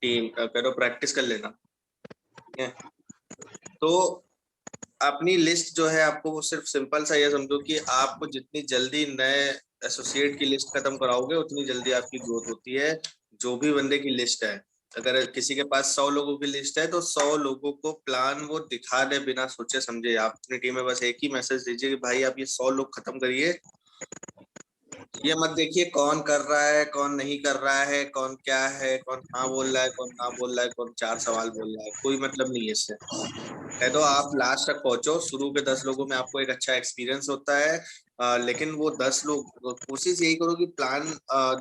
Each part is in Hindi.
टीम करो, प्रैक्टिस कर लेना। ठीक है, तो अपनी लिस्ट जो है आपको वो सिर्फ सिंपल सा ये समझो कि आपको जितनी जल्दी नए एसोसिएट की लिस्ट खत्म कराओगे उतनी जल्दी आपकी ग्रोथ होती है। जो भी बंदे की लिस्ट है, अगर किसी के पास 100 लोगों की लिस्ट है तो 100 लोगों को प्लान वो दिखा दे बिना सोचे समझे। आप अपनी टीम में बस एक ही मैसेज दीजिए कि भाई आप ये 100 लोग खत्म करिए। ये मत देखिए कौन कर रहा है कौन नहीं कर रहा है, कौन क्या है, कौन हाँ बोल रहा है कौन ना बोल रहा है, कौन 4 सवाल बोल रहा है, कोई मतलब नहीं है इससे। है तो आप लास्ट तक पहुंचो, शुरू के 10 लोगों में आपको एक अच्छा एक्सपीरियंस होता है। लेकिन वो 10 लोग, कोशिश यही करो कि प्लान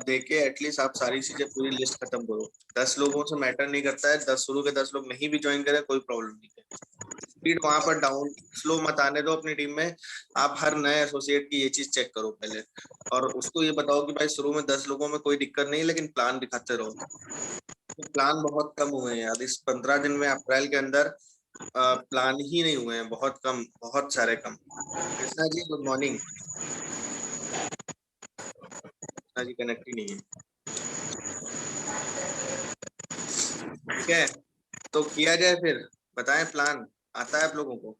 देके एटलीस्ट आप सारी चीजें पूरी लिस्ट खत्म करो। 10 लोगों से मैटर नहीं करता है, 10 शुरू के 10 लोग नहीं भी ज्वाइन करें कोई प्रॉब्लम नहीं है। स्पीड वहां पर डाउन स्लो मत आने दो अपनी टीम में। आप हर नए एसोसिएट की ये चीज चेक करो पहले, और उसको ये बताओ कि भाई शुरू में 10 लोगों में कोई दिक्कत नहीं, लेकिन प्लान दिखाते रहो। तो प्लान बहुत कम हुए हैं यार इस 15 दिन में, अप्रैल के अंदर प्लान ही नहीं हुए हैं, बहुत कम, बहुत सारे कम। Krishna ji good morning. Krishna ji connect ही नहीं है। ठीक है, तो किया जाए फिर, बताएं प्लान आता है आप लोगों को,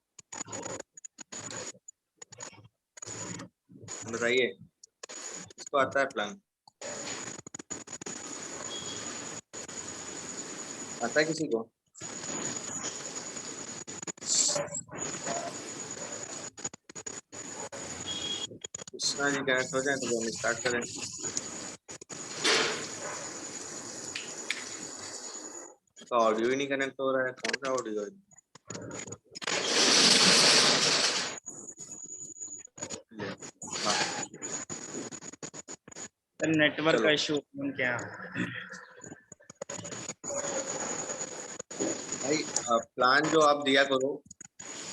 बताइए किसको आता है प्लान, आता है किसी को? कृष्णा जी कनेक्ट हो जाए तो हम स्टार्ट करें। तो ऑडियो ही नहीं कनेक्ट हो रहा है, कौन सा ऑडियो है? ले, हाँ सर नेटवर्क का चलो इशू क्या? भाई, प्लान जो आप दिया करो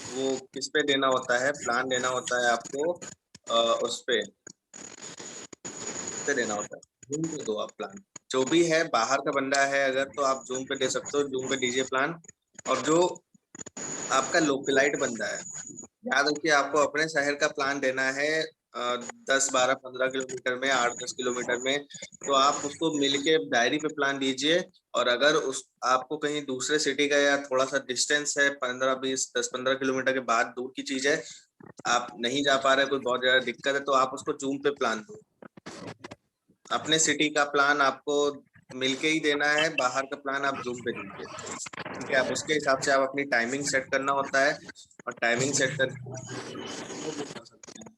वो किस पे देना होता है, प्लान देना होता है आपको उस पे देना होता है, जूम पे दो आप प्लान। जो भी है बाहर का बंदा है अगर तो आप जूम पे दे सकते हो, जूम पे दीजिए प्लान। और जो आपका लोकलाइट बंदा है, याद रखिए आपको अपने शहर का प्लान देना है, 10 12 15 किलोमीटर में, 8 10 किलोमीटर में, तो आप उसको मिलके डायरी पे प्लान दीजिए। और अगर उस आपको कहीं दूसरे सिटी का या थोड़ा सा डिस्टेंस है, 15 20 10 15 किलोमीटर के बाद दूर की चीज है, आप नहीं जा पा रहे, कोई बहुत ज्यादा दिक्कत है, तो आप उसको जूम पे प्लान दो। अपने सिटी का प्लान आपको मिलके ही देना है, बाहर का प्लान आप जूम पे दीजिए। ठीक है, आप उसके हिसाब से आप अपनी टाइमिंग सेट करना होता है, और टाइमिंग सेट करके वो भी कर सकते हैं।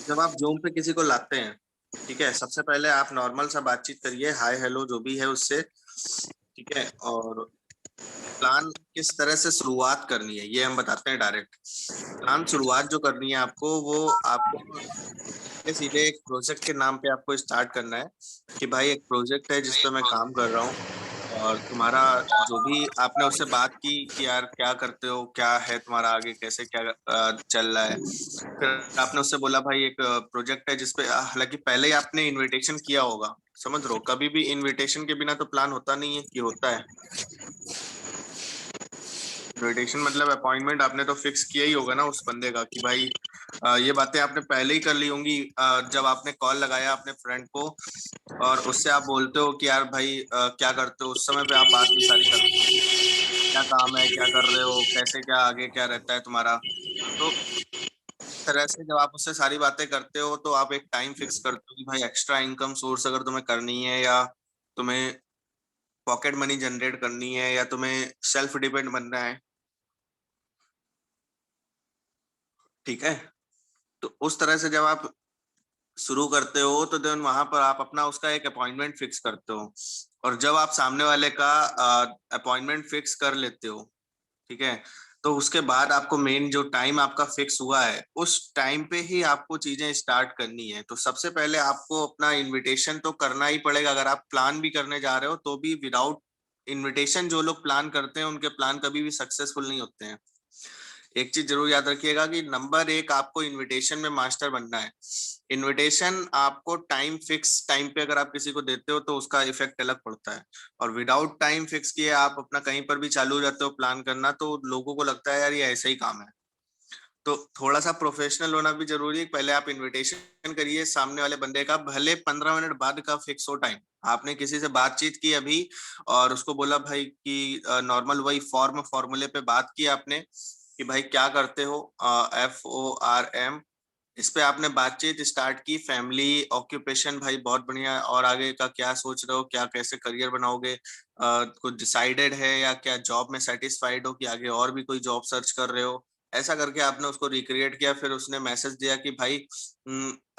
जब आप जूम पे किसी को लाते हैं, ठीक है, सबसे पहले आप नॉर्मल सा बातचीत करिए, हाय हेलो जो भी है उससे। ठीक है, और प्लान किस तरह से शुरुआत करनी है ये हम बताते हैं डायरेक्ट। प्लान शुरुआत जो करनी है आपको, वो आपको सीधे सीधे एक प्रोजेक्ट के नाम पे आपको स्टार्ट करना है कि भाई एक प्रोजेक्ट है जिस पे मैं काम कर रहा हूँ, और तुम्हारा जो भी आपने उससे बात की कि यार क्या करते हो, क्या है तुम्हारा आगे, कैसे क्या चल रहा है। फिर आपने उससे बोला भाई एक प्रोजेक्ट है जिसपे, हालांकि पहले ही आपने इनविटेशन किया होगा, समझ रहे हो, कभी भी इनविटेशन के बिना तो प्लान होता नहीं है कि होता है। इनविटेशन मतलब अपॉइंटमेंट आपने तो फिक्स किया ही होगा ना उस बंदे का कि भाई ये बातें आपने पहले ही कर ली होंगी। जब आपने कॉल लगाया अपने फ्रेंड को और उससे आप बोलते हो कि यार भाई क्या करते हो, उस समय पे आप बात ये सारी करते हो, क्या काम है, क्या कर रहे हो, कैसे क्या आगे क्या रहता है तुम्हारा। तो इस तरह से जब आप उससे सारी बातें करते हो तो आप एक टाइम फिक्स करते हो कि भाई एक्स्ट्रा इनकम सोर्स अगर तुम्हें करनी है, या तुम्हें पॉकेट मनी जनरेट करनी है, या तुम्हें सेल्फ डिपेंड बनना है, ठीक है, तो उस तरह से जब आप शुरू करते हो तो देन वहां पर आप अपना उसका एक अपॉइंटमेंट फिक्स करते हो। और जब आप सामने वाले का अपॉइंटमेंट फिक्स कर लेते हो, ठीक है, तो उसके बाद आपको मेन जो टाइम आपका फिक्स हुआ है उस टाइम पे ही आपको चीजें स्टार्ट करनी है। तो सबसे पहले आपको अपना इनविटेशन तो करना ही पड़ेगा, अगर आप प्लान भी करने जा रहे हो तो भी विदाउट इनविटेशन जो लोग प्लान करते हैं उनके प्लान कभी भी सक्सेसफुल नहीं होते हैं। एक चीज जरूर याद रखिएगा कि नंबर एक आपको इनविटेशन में मास्टर बनना है। इनविटेशन आपको टाइम फिक्स टाइम पे अगर आप किसी को देते हो तो उसका इफेक्ट अलग पड़ता है, और विदाउट टाइम फिक्स किए आप अपना कहीं पर भी चालू हो जाते हो प्लान करना तो लोगों को लगता है यार ये ऐसा ही काम है। तो थोड़ा सा प्रोफेशनल होना भी जरूरी है। पहले आप इनविटेशन करिए सामने वाले बंदे का, भले 15 मिनट बाद का फिक्स हो टाइम। आपने किसी से बातचीत की अभी और उसको बोला भाई कि नॉर्मल वही फॉर्मूले पे बात की आपने कि भाई क्या करते हो, FORM, इस पे आपने बातचीत स्टार्ट की। फैमिली, ऑक्यूपेशन, भाई बहुत बढ़िया, और आगे का क्या सोच रहे हो, क्या कैसे करियर बनाओगे, कुछ डिसाइडेड है या क्या जॉब में सेटिस्फाइड हो कि आगे और भी कोई जॉब सर्च कर रहे हो। ऐसा करके आपने उसको रिक्रिएट किया। फिर उसने मैसेज दिया कि भाई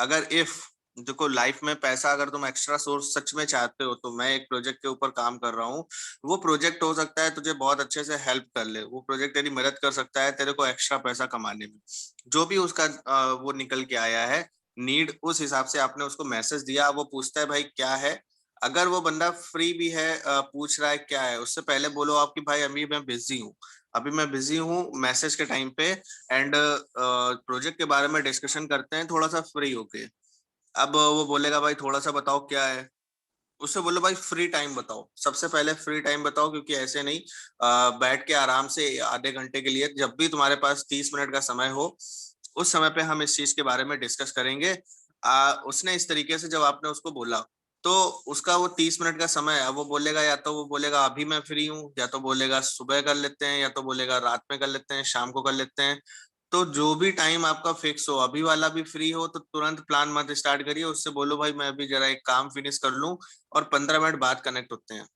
अगर इफ देखो लाइफ में पैसा अगर तुम एक्स्ट्रा सोर्स सच में चाहते हो तो मैं एक प्रोजेक्ट के ऊपर काम कर रहा हूँ। वो प्रोजेक्ट हो सकता है तुझे बहुत अच्छे से हेल्प कर ले, वो प्रोजेक्ट तेरी मदद कर सकता है तेरे को एक्स्ट्रा पैसा कमाने में। जो भी उसका वो निकल के आया है नीड, उस हिसाब से आपने उसको मैसेज दिया। वो पूछता है भाई क्या है। अगर वो बंदा फ्री भी है, पूछ रहा है क्या है, उससे पहले बोलो आप कि भाई अभी मैं बिजी हूँ, अभी मैं बिजी हूँ मैसेज के टाइम पे, एंड प्रोजेक्ट के बारे में डिस्कशन करते हैं थोड़ा सा फ्री होके। अब वो बोलेगा भाई थोड़ा सा बताओ क्या है। उससे बोलो भाई फ्री टाइम बताओ, सबसे पहले फ्री टाइम बताओ, क्योंकि ऐसे नहीं बैठ के आराम से आधे घंटे के लिए, जब भी तुम्हारे पास 30 मिनट का समय हो उस समय पे हम इस चीज के बारे में डिस्कस करेंगे। उसने इस तरीके से जब आपने उसको बोला तो उसका वो 30 मिनट का समय है, वो बोलेगा या तो वो बोलेगा अभी मैं फ्री हूँ, या तो बोलेगा सुबह कर लेते हैं, या तो बोलेगा रात में कर लेते हैं, शाम को कर लेते हैं। तो जो भी टाइम आपका फिक्स हो, अभी वाला भी फ्री हो तो तुरंत प्लान मत स्टार्ट करिए। उससे बोलो भाई मैं अभी जरा एक काम फिनिश कर लूं और 15 मिनट बाद कनेक्ट होते हैं।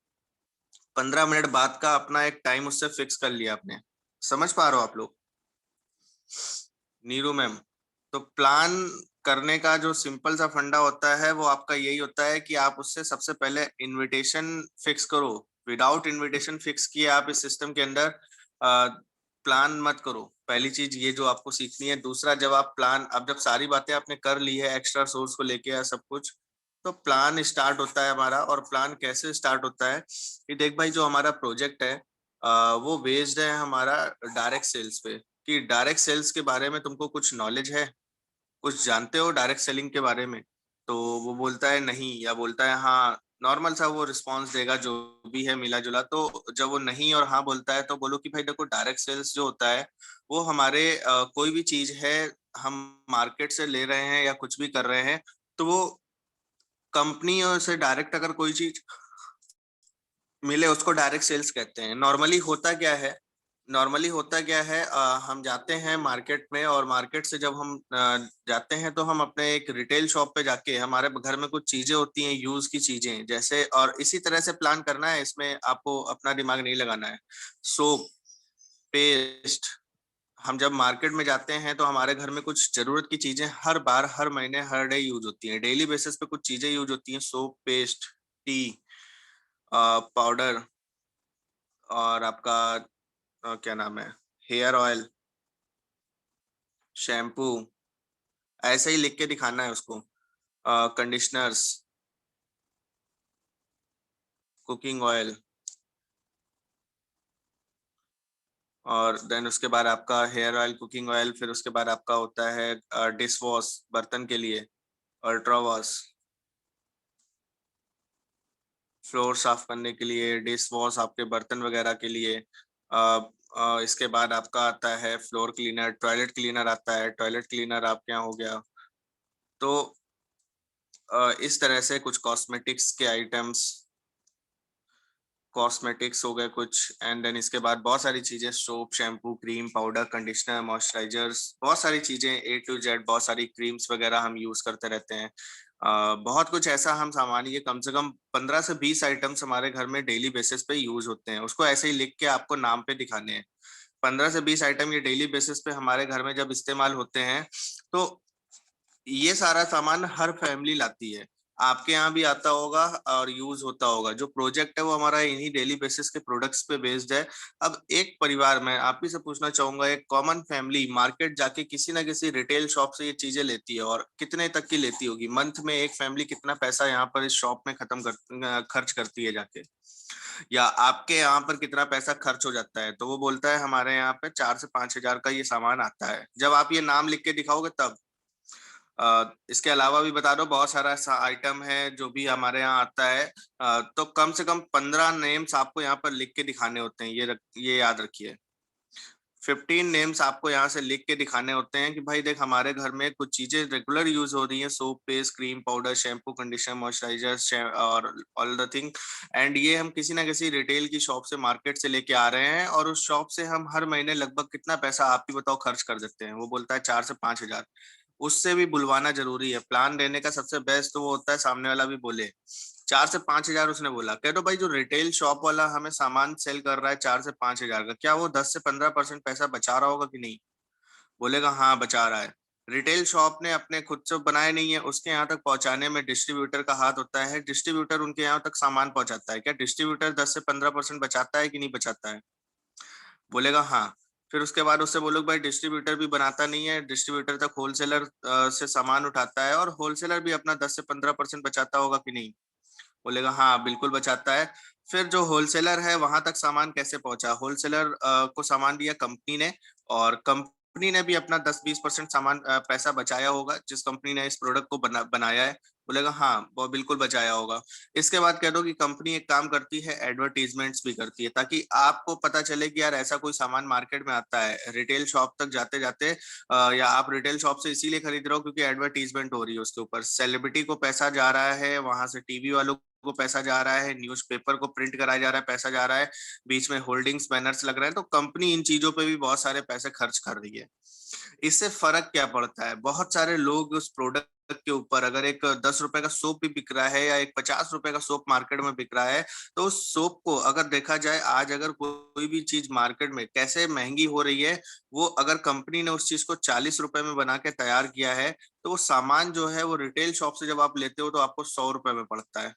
15 मिनट बाद का अपना एक टाइम उससे फिक्स कर लिया आपने। समझ पा रहे हो आप लोग? नीरू मैम, तो प्लान करने का जो सिंपल सा फंडा होता है वो आपका यही होता है कि आप उससे सबसे पहले इनविटेशन फिक्स करो। विदाउट इनविटेशन फिक्स किए आप इस सिस्टम के अंदर प्लान मत करो। पहली चीज ये जो आपको सीखनी है। दूसरा, जब आप प्लान, अब जब सारी बातें आपने कर ली है एक्स्ट्रा सोर्स को लेके या सब कुछ, तो प्लान स्टार्ट होता है हमारा। और प्लान कैसे स्टार्ट होता है कि देख भाई, जो हमारा प्रोजेक्ट है वो बेस्ड है हमारा डायरेक्ट सेल्स पे। कि डायरेक्ट सेल्स के बारे में तुमको कुछ नॉलेज है, कुछ जानते हो डायरेक्ट सेलिंग के बारे में? तो वो बोलता है नहीं, या बोलता है हाँ, नॉर्मल सा वो रिस्पॉन्स देगा जो भी है मिला जुला। तो जब वो नहीं और हाँ बोलता है तो बोलो कि भाई देखो, डायरेक्ट सेल्स जो होता है वो हमारे कोई भी चीज है हम मार्केट से ले रहे हैं या कुछ भी कर रहे हैं, तो वो कंपनी से डायरेक्ट अगर कोई चीज मिले उसको डायरेक्ट सेल्स कहते हैं। नॉर्मली होता क्या है, हम जाते हैं मार्केट में, और मार्केट से जब हम जाते हैं तो हम अपने एक रिटेल शॉप पे जाके, हमारे घर में कुछ चीजें होती हैं यूज की चीजें जैसे, और इसी तरह से प्लान करना है, इसमें आपको अपना दिमाग नहीं लगाना है। सोप, पेस्ट, हम जब मार्केट में जाते हैं तो हमारे घर में कुछ जरूरत की चीजें हर बार, हर महीने, हर डे यूज होती हैं, डेली बेसिस पे कुछ चीजें यूज होती हैं। सोप, पेस्ट, टी, पाउडर, और आपका क्या नाम है, हेयर ऑयल, शैम्पू, ऐसे ही लिख के दिखाना है उसको। कंडीशनर्स, कुकिंग ऑयल, और देन उसके बाद आपका हेयर ऑयल, कुकिंग ऑयल, फिर उसके बाद आपका होता है डिश वॉश, बर्तन के लिए, अल्ट्रा वॉश, फ्लोर साफ करने के लिए, डिश वॉश आपके बर्तन वगैरह के लिए। इसके बाद आपका आता है फ्लोर क्लीनर, टॉयलेट क्लीनर आता है, टॉयलेट क्लीनर आपके यहाँ हो गया। तो इस तरह से कुछ कॉस्मेटिक्स हो गए कुछ, एंड देन इसके बाद बहुत सारी चीजें, soap, shampoo, cream, powder, conditioner, moisturisers, बहुत सारी चीजें A to Z, बहुत सारी क्रीम्स वगैरह हम यूज करते रहते हैं। बहुत कुछ ऐसा हम सामान, ये कम से कम 15 से 20 आइटम्स हमारे घर में डेली बेसिस पे यूज होते हैं। उसको ऐसे ही लिख के आपको नाम पे दिखाने हैं। 15 से 20 आइटम ये डेली बेसिस पे हमारे घर में जब इस्तेमाल होते हैं, तो ये सारा सामान हर फैमिली लाती है। आपके यहाँ भी आता होगा और यूज होता होगा। जो प्रोजेक्ट है वो हमारा इन्हीं डेली बेसिस के प्रोडक्ट्स पे बेस्ड है। अब एक परिवार में आप ही से पूछना चाहूंगा, एक कॉमन फैमिली मार्केट जाके किसी ना किसी रिटेल शॉप से ये चीजें लेती है, और कितने तक की लेती होगी? मंथ में एक फैमिली कितना पैसा यहाँ पर इस शॉप में खर्च करती है जाके? या आपके यहाँ पर कितना पैसा खर्च हो जाता है? तो वो बोलता है हमारे यहाँ पे 4 से 5 हजार का ये सामान आता है। जब आप ये नाम लिख के दिखाओगे तब। इसके अलावा भी बता दो, बहुत सारा ऐसा आइटम है जो भी हमारे यहाँ आता है। तो कम से कम 15 नेम्स आपको यहाँ पर लिख के दिखाने होते हैं, ये याद रखिए। 15 नेम्स आपको यहाँ से लिख के दिखाने होते हैं कि भाई देख हमारे घर में कुछ चीजें रेगुलर यूज हो रही हैं, soap, paste, cream, powder, shampoo, conditioner, moisturiser और ऑल द थिंग, एंड ये हम किसी ना किसी रिटेल की शॉप से, मार्केट से लेके आ रहे हैं, और उस शॉप से हम हर महीने लगभग कितना पैसा आप ही बताओ खर्च कर देते हैं। वो बोलता है 4 से 5 हजार। उससे भी बुलवाना जरूरी है। प्लान देने का सबसे बेस्ट तो वो होता है सामने वाला भी बोले 4 से 5 हजार। उसने बोला, कह दो भाई जो रिटेल शॉप वाला हमें सामान सेल कर रहा है 4 से 5 हजार का, क्या वो 10 से 15% पैसा बचा रहा होगा कि नहीं? बोलेगा हाँ बचा रहा है। रिटेल शॉप ने अपने खुद से बनाए नहीं है, उसके यहाँ तक पहुंचाने में डिस्ट्रीब्यूटर का हाथ होता है। डिस्ट्रीब्यूटर उनके यहाँ तक सामान पहुंचाता है, क्या डिस्ट्रीब्यूटर 10 से 15% बचाता है कि नहीं बचाता है? बोलेगा हाँ। फिर उसके बाद उससे बोलो भाई डिस्ट्रीब्यूटर भी बनाता नहीं है, डिस्ट्रीब्यूटर तक होलसेलर से सामान उठाता है, और होलसेलर भी अपना 10 से 15% बचाता होगा कि नहीं? बोलेगा हाँ बिल्कुल बचाता है। फिर जो होलसेलर है वहां तक सामान कैसे पहुंचा? होलसेलर को सामान दिया कंपनी ने, और कंपनी ने भी अपना 10-20% सामान पैसा बचाया होगा जिस कंपनी ने इस प्रोडक्ट को बनाया है। बोलेगा हाँ वो बिल्कुल बचाया होगा। इसके बाद कह दो कि कंपनी एक काम करती है, एडवर्टीजमेंट्स भी करती है, ताकि आपको पता चले कि यार ऐसा कोई सामान मार्केट में आता है। रिटेल शॉप तक जाते जाते या आप रिटेल शॉप से इसीलिए खरीद रहे हो क्योंकि एडवर्टीजमेंट हो रही है उसके ऊपर, सेलिब्रिटी को पैसा जा रहा है, वहां से टीवी वालों को पैसा जा रहा है, न्यूज़पेपर को प्रिंट कराया जा रहा है, पैसा जा रहा है, बीच में होल्डिंग्स बैनर्स लग रहे हैं, तो कंपनी इन चीजों पे भी बहुत सारे पैसे खर्च कर रही है। इससे फर्क क्या पड़ता है? बहुत सारे लोग उस प्रोडक्ट के ऊपर, अगर एक 10 रुपए का सोप भी बिक रहा है या एक 50 रुपए का सोप मार्केट में बिक रहा है, तो उस सोप को अगर देखा जाए, आज अगर कोई भी चीज मार्केट में कैसे महंगी हो रही है, वो अगर कंपनी ने उस चीज को 40 रुपए में बना के तैयार किया है, तो वो सामान जो है वो रिटेल शॉप से जब आप लेते हो तो आपको 100 रुपए में पड़ता है।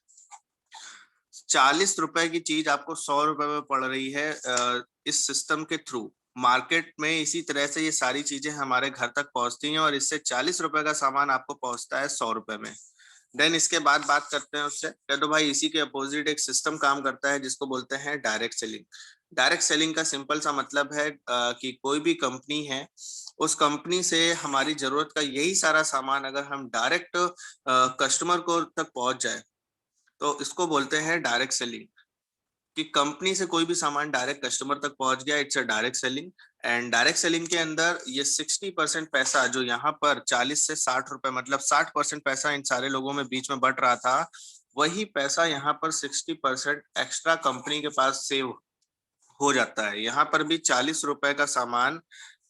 40 रुपए की चीज आपको 100 रुपए में पड़ रही है इस सिस्टम के थ्रू। मार्केट में इसी तरह से ये सारी चीजें हमारे घर तक पहुंचती हैं, और इससे 40 रुपए का सामान आपको पहुंचता है 100 रुपए में। देन इसके बाद बात करते हैं उससे, कह दो भाई इसी के अपोजिट एक सिस्टम काम करता है जिसको बोलते हैं डायरेक्ट सेलिंग। डायरेक्ट सेलिंग का सिंपल सा मतलब है कि कोई भी कंपनी है, उस कंपनी से हमारी जरूरत का यही सारा सामान अगर हम डायरेक्ट कस्टमर को तक पहुंच जाए, तो इसको बोलते हैं डायरेक्ट सेलिंग। कि कंपनी से कोई भी सामान डायरेक्ट कस्टमर तक पहुंच गया, it's a direct selling. And direct selling के अंदर ये 60% पैसा जो यहाँ पर 40 से 60 रुपए, मतलब 60% पैसा इन सारे लोगों में बीच में बट रहा था, वही पैसा यहाँ पर 60% एक्स्ट्रा कंपनी के पास सेव हो जाता है। यहाँ पर भी 40 रुपए का सामान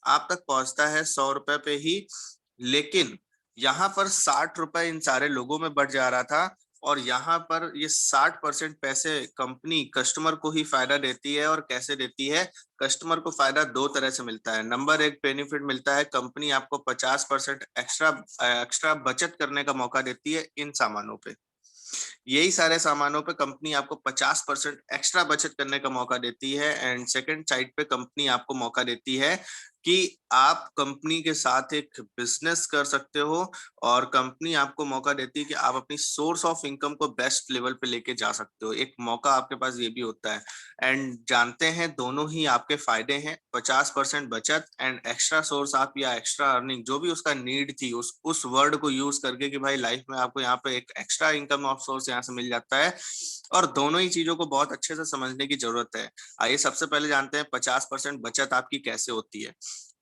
आप तक पहुंचता है 100 रुपए पे ही, लेकिन यहाँ पर 60 रुपए इन सारे लोगों में बढ़ जा रहा था, और यहाँ पर ये 60% पैसे कंपनी कस्टमर को ही फायदा देती है। और कैसे देती है? कस्टमर को फायदा दो तरह से मिलता है। नंबर एक बेनिफिट मिलता है, कंपनी आपको 50% एक्स्ट्रा एक्स्ट्रा बचत करने का मौका देती है इन सामानों पे। यही सारे सामानों पे कंपनी आपको 50% एक्स्ट्रा बचत करने का मौका देती है। एंड सेकंड साइड पे कंपनी आपको मौका देती है कि आप कंपनी के साथ एक बिजनेस कर सकते हो, और कंपनी आपको मौका देती है कि आप अपनी सोर्स ऑफ इनकम को बेस्ट लेवल पे लेके जा सकते हो। एक मौका आपके पास ये भी होता है। एंड जानते हैं दोनों ही आपके फायदे हैं, 50% बचत एंड एक्स्ट्रा सोर्स आप या एक्स्ट्रा अर्निंग, जो भी उसका नीड थी, उस वर्ड को यूज करके कि भाई लाइफ में आपको यहाँ पे एक एक्स्ट्रा इनकम ऑफ सोर्स यहाँ से मिल जाता है। और दोनों ही चीजों को बहुत अच्छे से समझने की जरूरत है। आइए सबसे पहले जानते हैं 50% बचत आपकी कैसे होती है।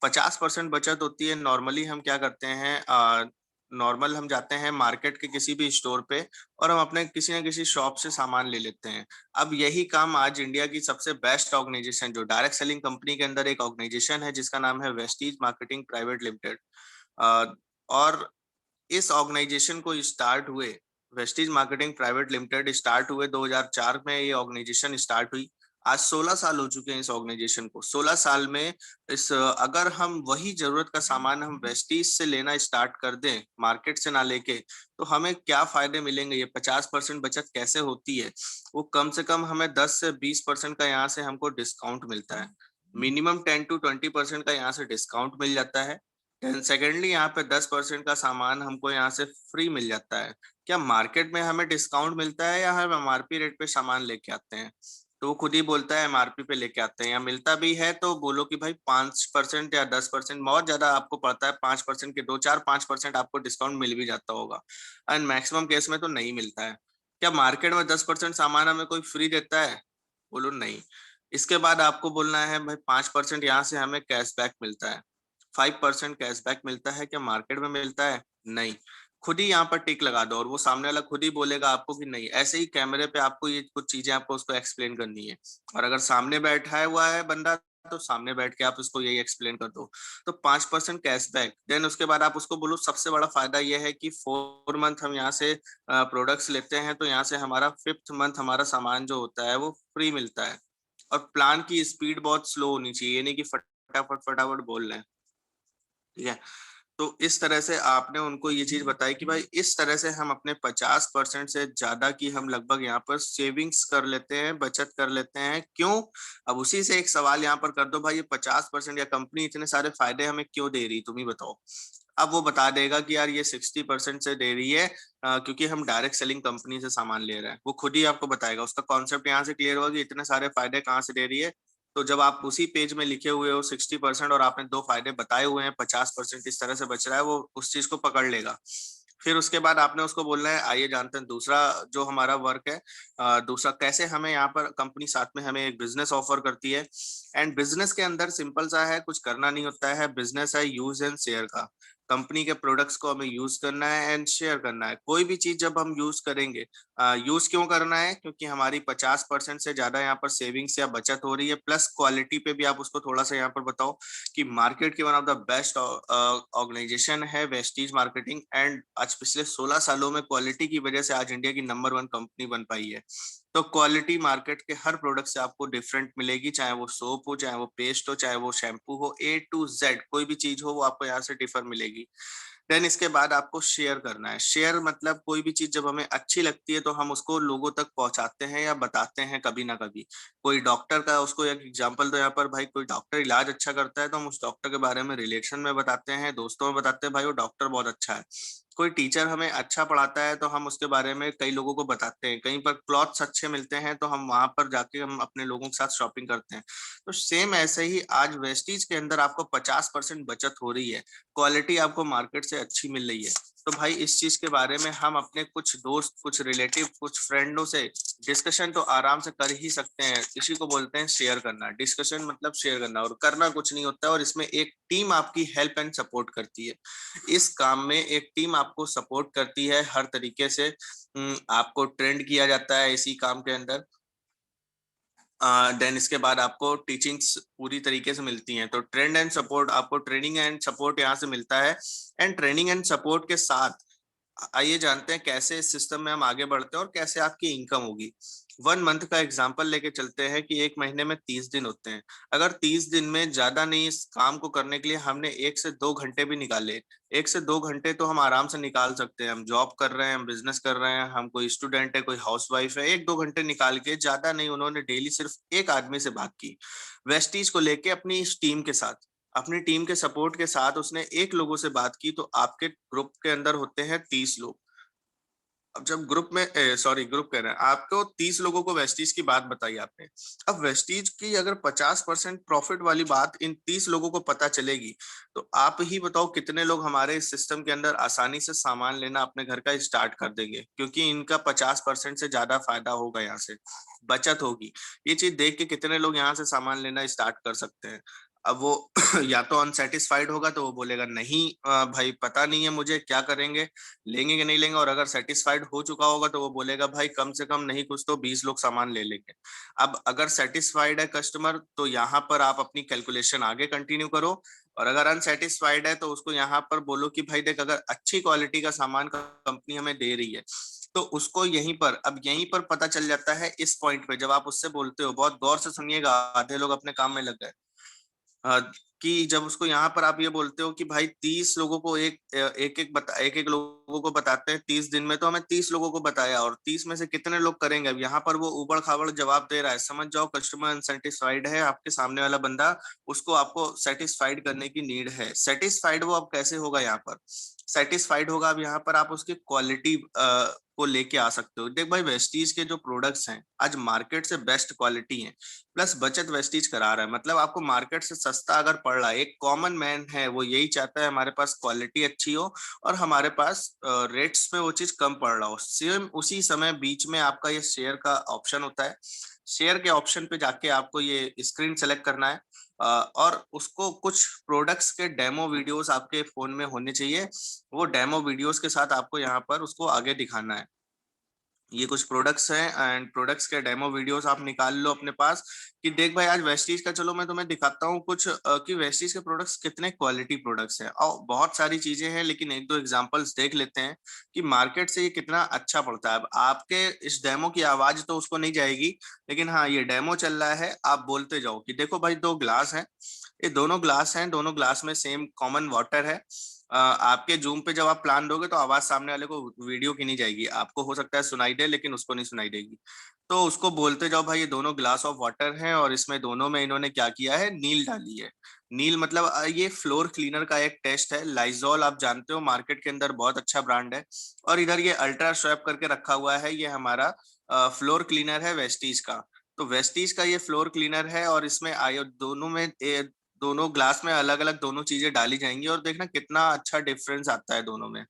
50% बचत होती है, नॉर्मली हम क्या करते हैं, नॉर्मल हम जाते हैं मार्केट के किसी भी स्टोर पे, और हम अपने किसी ना किसी शॉप से सामान ले लेते हैं। अब यही काम आज इंडिया की सबसे बेस्ट ऑर्गेनाइजेशन, जो डायरेक्ट सेलिंग कंपनी के अंदर एक ऑर्गेनाइजेशन है जिसका नाम है वेस्टीज मार्केटिंग प्राइवेट लिमिटेड, और इस ऑर्गेनाइजेशन को स्टार्ट हुए, Vestige marketing private limited start हुए 2004 में। ये ऑर्गेनाइजेशन स्टार्ट हुई। आज 16 साल हो चुके हैं इस ऑर्गेनाइजेशन को। 16 साल में इस अगर हम वही जरूरत का सामान हम वेस्टीज से लेना स्टार्ट कर दें, मार्केट से ना लेके, तो हमें क्या फायदे मिलेंगे? ये 50% बचत कैसे होती है? वो कम से कम हमें 10 से 20% का यहाँ से हमको डिस्काउंट मिलता है। मिनिमम 10 to 20% का यहाँ से डिस्काउंट मिल जाता है। सेकेंडली यहाँ पे 10% का सामान हमको यहाँ से फ्री मिल जाता है। क्या मार्केट में हमें डिस्काउंट मिलता है या हम एमआरपी रेट पे सामान लेके आते हैं? तो वो खुद ही बोलता है एमआरपी पे लेके आते हैं। या मिलता भी है तो बोलो कि भाई 5% या 10%, बहुत ज्यादा आपको पड़ता है 5% के, 2 4 5% आपको डिस्काउंट मिल भी जाता होगा। एंड मैक्सिमम केस में तो नहीं मिलता है। क्या मार्केट में 10% सामान हमें कोई फ्री देता है? बोलो नहीं। इसके बाद आपको बोलना है भाई 5% यहाँ से हमें कैशबैक मिलता है, 5% कैशबैक मिलता है, क्या मार्केट में मिलता है? नहीं। खुद ही यहाँ पर टिक लगा दो और वो सामने वाला खुद ही बोलेगा आपको कि नहीं। ऐसे ही कैमरे पे आपको ये कुछ चीजें आपको उसको एक्सप्लेन करनी है, और अगर सामने बैठा हुआ है बंदा तो सामने बैठ के आप उसको यही एक्सप्लेन कर दो। तो 5% कैशबैक। देन उसके बाद आप उसको बोलो सबसे बड़ा फायदा ये है कि 4 मंथ हम यहाँ से प्रोडक्ट्स लेते हैं, तो यहाँ से हमारा 5th मंथ हमारा सामान जो होता है वो फ्री मिलता है। और प्लान की स्पीड बहुत स्लो होनी चाहिए, ये नहीं कि फटाफट फटाफट बोल रहे हैं, ठीक है। तो इस तरह से आपने उनको ये चीज बताई कि भाई इस तरह से हम अपने 50% से ज्यादा की हम लगभग यहाँ पर सेविंग्स कर लेते हैं, बचत कर लेते हैं। क्यों? अब उसी से एक सवाल यहाँ पर कर दो भाई, ये 50% या कंपनी इतने सारे फायदे हमें क्यों दे रही, तुम ही बताओ। अब वो बता देगा कि यार ये 60% से दे रही है क्योंकि हम डायरेक्ट सेलिंग कंपनी से सामान ले रहे हैं। वो खुद ही आपको बताएगा, उसका कॉन्सेप्ट यहाँ से क्लियर होगा कि इतने सारे फायदे कहाँ से दे रही है। तो जब आप उसी पेज में लिखे हुए हो 60% और आपने 2 फायदे बताए हुए हैं, 50% इस तरह से बच रहा है, वो उस चीज को पकड़ लेगा। फिर उसके बाद आपने उसको बोलना है आइए जानते हैं दूसरा जो हमारा वर्क है। दूसरा कैसे हमें यहाँ पर कंपनी साथ में हमें एक बिजनेस ऑफर करती है। एंड बिजनेस के अंदर सिंपल सा है, कुछ करना नहीं होता है। बिजनेस है यूज एंड शेयर का। कंपनी के प्रोडक्ट्स को हमें यूज करना है एंड शेयर करना है। कोई भी चीज जब हम यूज करेंगे, यूज क्यों करना है? क्योंकि हमारी 50% से ज्यादा यहाँ पर सेविंग्स या बचत हो रही है। प्लस क्वालिटी पे भी आप उसको थोड़ा सा यहाँ पर बताओ कि मार्केट की one of the best organization है वेस्टीज मार्केटिंग, एंड आज पिछले 16 सालों में क्वालिटी की वजह से आज इंडिया की नंबर 1 कंपनी बन पाई है। तो क्वालिटी मार्केट के हर प्रोडक्ट से आपको डिफरेंट मिलेगी, चाहे वो सोप हो, चाहे वो पेस्ट हो, चाहे वो शैम्पू हो, A to Z कोई भी चीज हो वो आपको यहाँ से डिफर मिलेगी। देन इसके बाद आपको शेयर करना है। शेयर मतलब कोई भी चीज जब हमें अच्छी लगती है तो हम उसको लोगों तक पहुंचाते हैं या बताते हैं कभी ना कभी। कोई डॉक्टर का उसको एक एग्जांपल दो यहाँ पर, भाई कोई डॉक्टर इलाज अच्छा करता है तो हम उस डॉक्टर के बारे में रिलेशन में बताते हैं, दोस्तों में बताते हैं भाई वो डॉक्टर बहुत अच्छा है। कोई टीचर हमें अच्छा पढ़ाता है तो हम उसके बारे में कई लोगों को बताते हैं। कहीं पर क्लॉथ्स अच्छे मिलते हैं तो हम वहां पर जाके हम अपने लोगों के साथ शॉपिंग करते हैं। तो सेम ऐसे ही आज वेस्टीज के अंदर आपको 50% बचत हो रही है, क्वालिटी आपको मार्केट से अच्छी मिल रही है। तो भाई इस चीज के बारे में हम अपने कुछ दोस्त, कुछ रिलेटिव, कुछ फ्रेंडों से डिस्कशन तो आराम से कर ही सकते हैं। इसी को बोलते हैं शेयर करना। डिस्कशन मतलब शेयर करना, और करना कुछ नहीं होता है। और इसमें एक टीम आपकी हेल्प एंड सपोर्ट करती है। इस काम में एक टीम आपको सपोर्ट करती है हर तरीके से। आपको ट्रेंड किया जाता है इसी काम के अंदर। देन इसके बाद आपको टीचिंग्स पूरी तरीके से मिलती हैं। तो ट्रेंड एंड सपोर्ट, आपको ट्रेनिंग एंड सपोर्ट यहाँ से मिलता है। एंड ट्रेनिंग एंड सपोर्ट के साथ आइए जानते हैं कैसे इस सिस्टम में हम आगे बढ़ते हैं और कैसे आपकी इनकम होगी। 1 मंथ का एग्जांपल लेके चलते हैं कि एक महीने में 30 दिन होते हैं। अगर 30 दिन में ज्यादा नहीं इस काम को करने के लिए हमने 1 से 2 घंटे भी निकाले, 1 से 2 घंटे तो हम आराम से निकाल सकते हैं। हम जॉब कर रहे हैं, हम बिजनेस कर रहे हैं, हम कोई स्टूडेंट है, कोई हाउसवाइफ है, 1-2 घंटे निकाल के, ज्यादा नहीं, उन्होंने डेली सिर्फ एक आदमी से बात की वेस्टीज को लेके अपनी इस टीम के साथ, अपनी टीम के सपोर्ट के साथ उसने एक लोगों से बात की। तो आपके ग्रुप के अंदर होते हैं 30 लोग। अब जब ग्रुप में, सॉरी ग्रुप कह रहे हैं, आपको 30 लोगों को वेस्टीज की बात बताई आपने। अब वेस्टीज की अगर 50% प्रॉफिट वाली बात इन 30 लोगों को पता चलेगी, तो आप ही बताओ कितने लोग हमारे इस सिस्टम के अंदर आसानी से सामान लेना अपने घर का स्टार्ट कर देंगे, क्योंकि इनका 50% से ज्यादा फायदा होगा, यहाँ से बचत होगी। ये चीज देख के कितने लोग यहाँ से सामान लेना स्टार्ट कर सकते हैं। अब वो या तो अनसेटिस्फाइड होगा तो वो बोलेगा नहीं भाई पता नहीं है मुझे क्या करेंगे, लेंगे कि नहीं लेंगे। और अगर सेटिस्फाइड हो चुका होगा तो वो बोलेगा भाई कम से कम नहीं कुछ तो 20 लोग सामान ले लेंगे। अब अगर सेटिस्फाइड है कस्टमर तो यहाँ पर आप अपनी कैलकुलेशन आगे कंटिन्यू करो। और अगर अनसेटिस्फाइड है तो उसको यहाँ पर बोलो कि भाई देख अगर अच्छी क्वालिटी का सामान कंपनी हमें दे रही है तो उसको यहीं पर, अब यहीं पर पता चल जाता है इस पॉइंट पे जब आप उससे बोलते हो, बहुत गौर से सुनिएगा, आधे लोग अपने काम में लग गए। अ, कि जब उसको यहाँ पर आप ये बोलते हो कि भाई 30 लोगों को एक एक लोगों को बताते हैं 30 दिन में, तो हमें 30 लोगों को बताया और 30 में से कितने लोग करेंगे। अब यहाँ पर वो उबड़ खाबड़ जवाब दे रहा है, समझ जाओ कस्टमर अनसेटिस्फाइड है। आपके सामने वाला बंदा, उसको आपको सेटिस्फाइड करने की नीड है। सेटिस्फाइड वो अब कैसे होगा? यहाँ पर सेटिस्फाइड होगा अब यहाँ पर आप उसकी क्वालिटी को लेके आ सकते हो। देख भाई वेस्टीज के जो प्रोडक्ट्स हैं आज मार्केट से बेस्ट क्वालिटी है, प्लस बचत वेस्टीज करा रहा है। मतलब आपको मार्केट से सस्ता अगर पड़ रहा है, एक कॉमन मैन है वो यही चाहता है हमारे पास क्वालिटी अच्छी हो और हमारे पास रेट्स में वो चीज कम पड़ रहा हो। सेम उसी समय बीच में आपका ये शेयर का ऑप्शन होता है। शेयर के ऑप्शन पे जाके आपको ये स्क्रीन सेलेक्ट करना है और उसको कुछ प्रोडक्ट्स के डेमो वीडियोस आपके फोन में होने चाहिए। वो डेमो वीडियोस के साथ आपको यहाँ पर उसको आगे दिखाना है। ये कुछ प्रोडक्ट्स हैं एंड प्रोडक्ट्स के डेमो वीडियोस आप निकाल लो अपने पास कि देख भाई आज वेस्टीज का, चलो मैं तुम्हें दिखाता हूँ कुछ कि वेस्टीज के प्रोडक्ट्स कितने क्वालिटी प्रोडक्ट्स हैं। और बहुत सारी चीजें हैं लेकिन एक दो एग्जांपल्स देख लेते हैं कि मार्केट से ये कितना अच्छा पड़ता है। अब आपके इस डेमो की आवाज तो उसको नहीं जाएगी, लेकिन हाँ ये डेमो चल रहा है, आप बोलते जाओ कि देखो भाई दो ग्लास हैं, ये दोनों ग्लास हैं, दोनों ग्लास में सेम कॉमन वाटर है। आपके जूम पे जब आप प्लान दोगे तो आवाज सामने वाले को वीडियो की नहीं जाएगी, आपको हो सकता है सुनाई दे लेकिन उसको नहीं सुनाई देगी। तो उसको बोलते जाओ भाई ये दोनों ग्लास ऑफ वाटर हैं और इसमें दोनों में इन्होंने क्या किया है, नील डाली है। नील मतलब ये फ्लोर क्लीनर का एक टेस्ट है। लाइजॉल आप जानते हो मार्केट के अंदर बहुत अच्छा ब्रांड है। और इधर ये अल्ट्रा स्वैप करके रखा हुआ है, ये हमारा फ्लोर क्लीनर है वेस्टीज का। तो वेस्टीज का ये फ्लोर क्लीनर है और इसमें आयो दोनों में दोनों ग्लास में अलग अलग दोनों चीजें डाली जाएंगी और देखना कितना अच्छा डिफरेंस आता है दोनों में।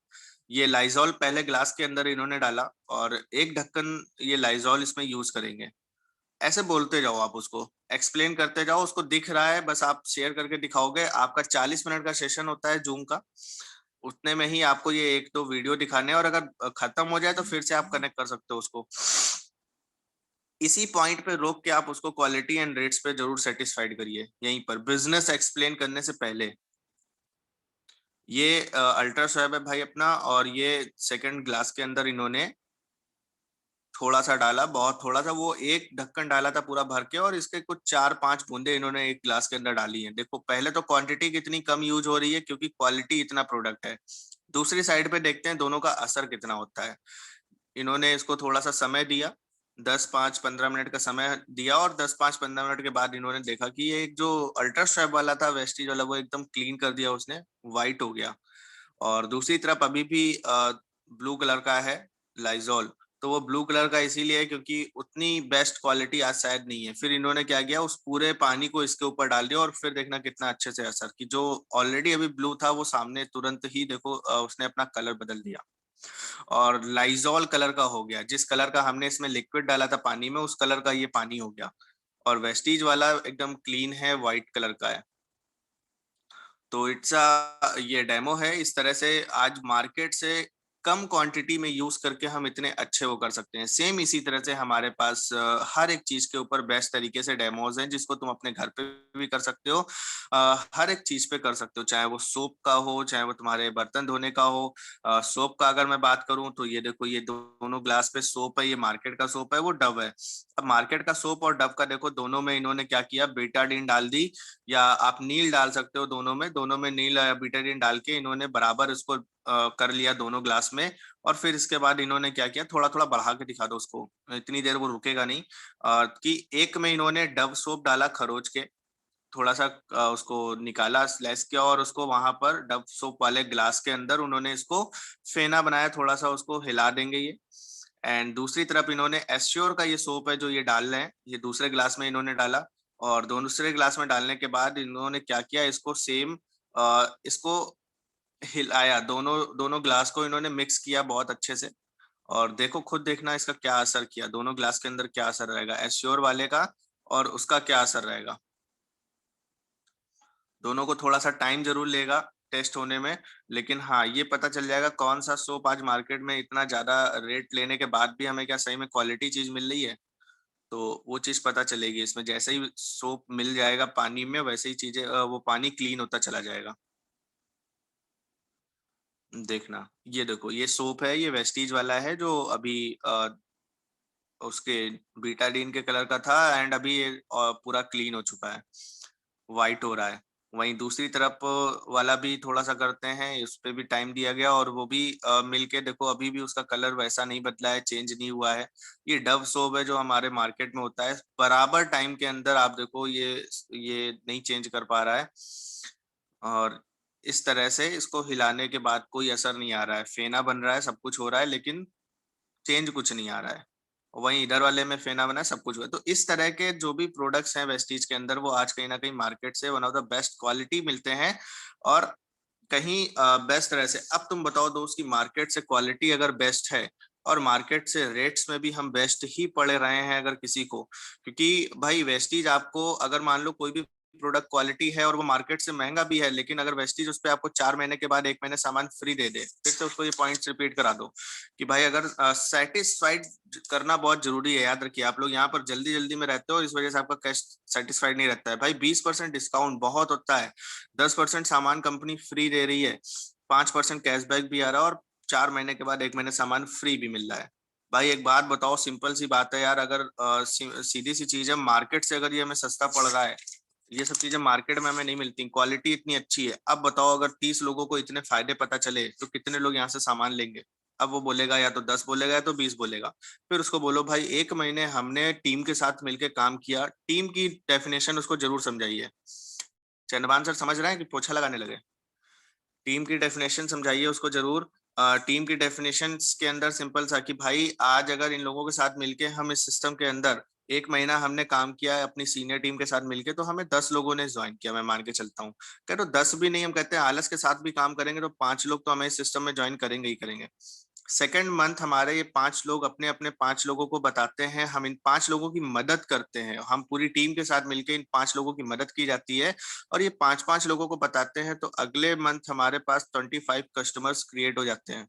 ये लाइजॉल पहले ग्लास के अंदर इन्होंने डाला और एक ढक्कन ये लाइजॉल इसमें यूज करेंगे। ऐसे बोलते जाओ, आप उसको एक्सप्लेन करते जाओ, उसको दिख रहा है बस आप शेयर करके दिखाओगे। आपका 40 मिनट का सेशन होता है जूम का, उतने में ही आपको ये एक दो वीडियो दिखाने हैं और अगर खत्म हो जाए तो फिर से आप कनेक्ट कर सकते हो उसको। इसी पॉइंट पे रोक के आप उसको क्वालिटी एंड रेट्स पे जरूर सेटिस्फाइड करिए। यहीं पर बिजनेस एक्सप्लेन करने से पहले ये अल्ट्रा स्वैब है भाई अपना, और ये सेकंड ग्लास के अंदर इन्होंने थोड़ा सा डाला, बहुत थोड़ा सा, वो एक ढक्कन डाला था पूरा भर के और इसके कुछ 4-5 बूंदे इन्होंने एक ग्लास के अंदर डाली हैं। देखो पहले तो क्वांटिटी कितनी कम यूज हो रही है क्योंकि क्वालिटी इतना प्रोडक्ट है। दूसरी साइड पे देखते हैं दोनों का असर कितना होता है। इन्होंने इसको थोड़ा सा समय दिया, 10-5-15 मिनट का समय दिया और 10-5-15 मिनट के बाद इन्होंने देखा कि ये एक जो अल्ट्रा स्ट्रैप वाला था वेस्टीज वाला वो एकदम क्लीन कर दिया उसने, वाइट हो गया। और दूसरी तरफ अभी भी ब्लू कलर का है लाइजॉल। तो वो ब्लू कलर का इसीलिए है क्योंकि उतनी बेस्ट क्वालिटी आज शायद नहीं है। फिर इन्होंने क्या किया, उस पूरे पानी को इसके ऊपर डाल दिया और फिर देखना कितना अच्छे से असर कि जो ऑलरेडी अभी ब्लू था वो सामने तुरंत ही देखो उसने अपना कलर बदल दिया और लाइजॉल कलर का हो गया। जिस कलर का हमने इसमें लिक्विड डाला था पानी में उस कलर का ये पानी हो गया। और वेस्टीज वाला एकदम क्लीन है, व्हाइट कलर का है। तो इट्स ये डेमो है। इस तरह से आज मार्केट से कम क्वांटिटी में यूज करके हम इतने अच्छे वो कर सकते हैं। सेम इसी तरह से हमारे पास हर एक चीज के ऊपर बेस्ट तरीके से डेमोज हैं जिसको तुम अपने घर पे भी कर सकते हो। हर एक चीज पे कर सकते हो, चाहे वो सोप का हो चाहे वो तुम्हारे बर्तन धोने का हो। सोप का अगर मैं बात करूं तो ये देखो ये दोनों ग्लास पे सोप है, ये मार्केट का सोप है, वो डव है। अब मार्केट का सोप और डव का देखो दोनों में इन्होंने क्या किया, बेटाडीन डाल दी या आप नील डाल सकते हो। दोनों में नील या बीटाडीन डाल के इन्होंने बराबर इसको कर लिया दोनों ग्लास में। और फिर इसके बाद इन्होंने क्या किया, थोड़ा थोड़ा बढ़ा के दिखा दो उसको, इतनी देर वो रुकेगा नहीं। कि एक में इन्होंने डव सोप डाला खरोच के, थोड़ा सा उसको निकाला स्लैश किया और उसको वहां पर डव सोप वाले ग्लास के अंदर उन्होंने इसको फेना बनाया, थोड़ा सा उसको हिला देंगे ये। एंड दूसरी तरफ इन्होंने एस्योर का ये सोप है जो ये डाल रहे हैं, ये दूसरे ग्लास में इन्होंने डाला। और दूसरे ग्लास में डालने के बाद इन्होंने क्या किया, इसको सेम इसको हिलाया, दोनों दोनों ग्लास को इन्होंने मिक्स किया बहुत अच्छे से। और देखो खुद देखना इसका क्या असर किया, दोनों ग्लास के अंदर क्या असर रहेगा एस्योर वाले का और उसका क्या असर रहेगा। दोनों को थोड़ा सा टाइम जरूर लेगा टेस्ट होने में, लेकिन हाँ ये पता चल जाएगा कौन सा सोप आज मार्केट में इतना ज्यादा रेट लेने के बाद भी हमें क्या सही में क्वालिटी चीज मिल रही है। तो वो चीज पता चलेगी इसमें, जैसे ही सोप मिल जाएगा पानी में वैसे ही चीजें वो पानी क्लीन होता चला जाएगा। देखना ये देखो ये सोप है, ये वेस्टीज वाला है जो अभी उसके बीटाडीन के कलर का था एंड अभी ये पूरा क्लीन हो चुका है, वाइट हो रहा है। वहीं दूसरी तरफ वाला भी थोड़ा सा करते हैं, उस पे भी टाइम दिया गया और वो भी मिलके देखो अभी भी उसका कलर वैसा नहीं बदला है, चेंज नहीं हुआ है। ये डव सोप है जो हमारे मार्केट में होता है, बराबर टाइम के अंदर आप देखो ये नहीं चेंज कर पा रहा है। और इस तरह से इसको हिलाने के बाद कोई असर नहीं आ रहा है, फेना बन रहा है, सब कुछ हो रहा है, लेकिन चेंज कुछ नहीं आ रहा है। वहीं इधर वाले में फेना बना है, सब कुछ हुआ है। तो इस तरह के जो भी प्रोडक्ट्स हैं वेस्टीज के अंदर वो आज कहीं ना कहीं मार्केट से one of the best quality मिलते हैं। और कहीं बेस्ट तरह से। अब तुम बताओ दोस्त की मार्केट से क्वालिटी अगर बेस्ट है और मार्केट से रेट्स में भी हम बेस्ट ही पड़े रहे हैं अगर किसी को, क्योंकि भाई वेस्टीज आपको अगर मान लो कोई भी प्रोडक्ट क्वालिटी है और वो मार्केट से महंगा भी है, लेकिन अगर वेस्टीज उस पे आपको 4 महीने के बाद 1 महीने सामान फ्री दे दे, फिर से उसको ये पॉइंट्स रिपीट करा दो कि भाई अगर सेटिस्फाइड करना बहुत जरूरी है। याद रखिए आप लोग यहाँ पर जल्दी जल्दी में रहते हो, इस वजह से आपका कैश सेटिस्फाइड नहीं रहता है। भाई 20% डिस्काउंट बहुत होता है, 10% सामान कंपनी फ्री दे रही है, 5% कैशबैक भी आ रहा है और 4 महीने के बाद 1 महीने सामान फ्री भी मिल रहा है। भाई एक बात बताओ, सिंपल सी बात है यार, अगर सीधी सी चीज है, मार्केट से अगर ये हमें सस्ता पड़ रहा है, ये सब चीजें मार्केट में हमें नहीं मिलती, क्वालिटी इतनी अच्छी है, अब बताओ अगर 30 लोगों को इतने फायदे पता चले तो कितने लोग यहाँ से सामान लेंगे। अब वो बोलेगा या तो 10 बोलेगा या तो 20 बोलेगा। फिर उसको बोलो भाई 1 महीने हमने टीम के साथ मिलकर काम किया, टीम की डेफिनेशन उसको जरूर समझाइए। चंद्रभान सर समझ रहे हैं कि पोछा लगाने लगे? टीम की डेफिनेशन समझाइए उसको जरूर। टीम की डेफिनेशन के अंदर सिंपल सा कि भाई आज अगर इन लोगों के साथ मिलके हम इस सिस्टम के अंदर 1 महीना हमने काम किया है अपनी सीनियर टीम के साथ मिलके, तो हमें 10 लोगों ने ज्वाइन किया, मैं मान के चलता हूँ। कह तो 10 भी नहीं, हम कहते हैं आलस के साथ भी काम करेंगे तो 5 लोग तो हमें इस सिस्टम में ज्वाइन करेंगे ही करेंगे। सेकेंड मंथ हमारे ये 5 लोग अपने अपने 5 लोगों को बताते हैं, हम इन 5 लोगों की मदद करते हैं, हम पूरी टीम के साथ मिलकर इन 5 लोगों की मदद की जाती है और ये 5 5 लोगों को बताते हैं। तो अगले मंथ हमारे पास 25 कस्टमर्स क्रिएट हो जाते हैं।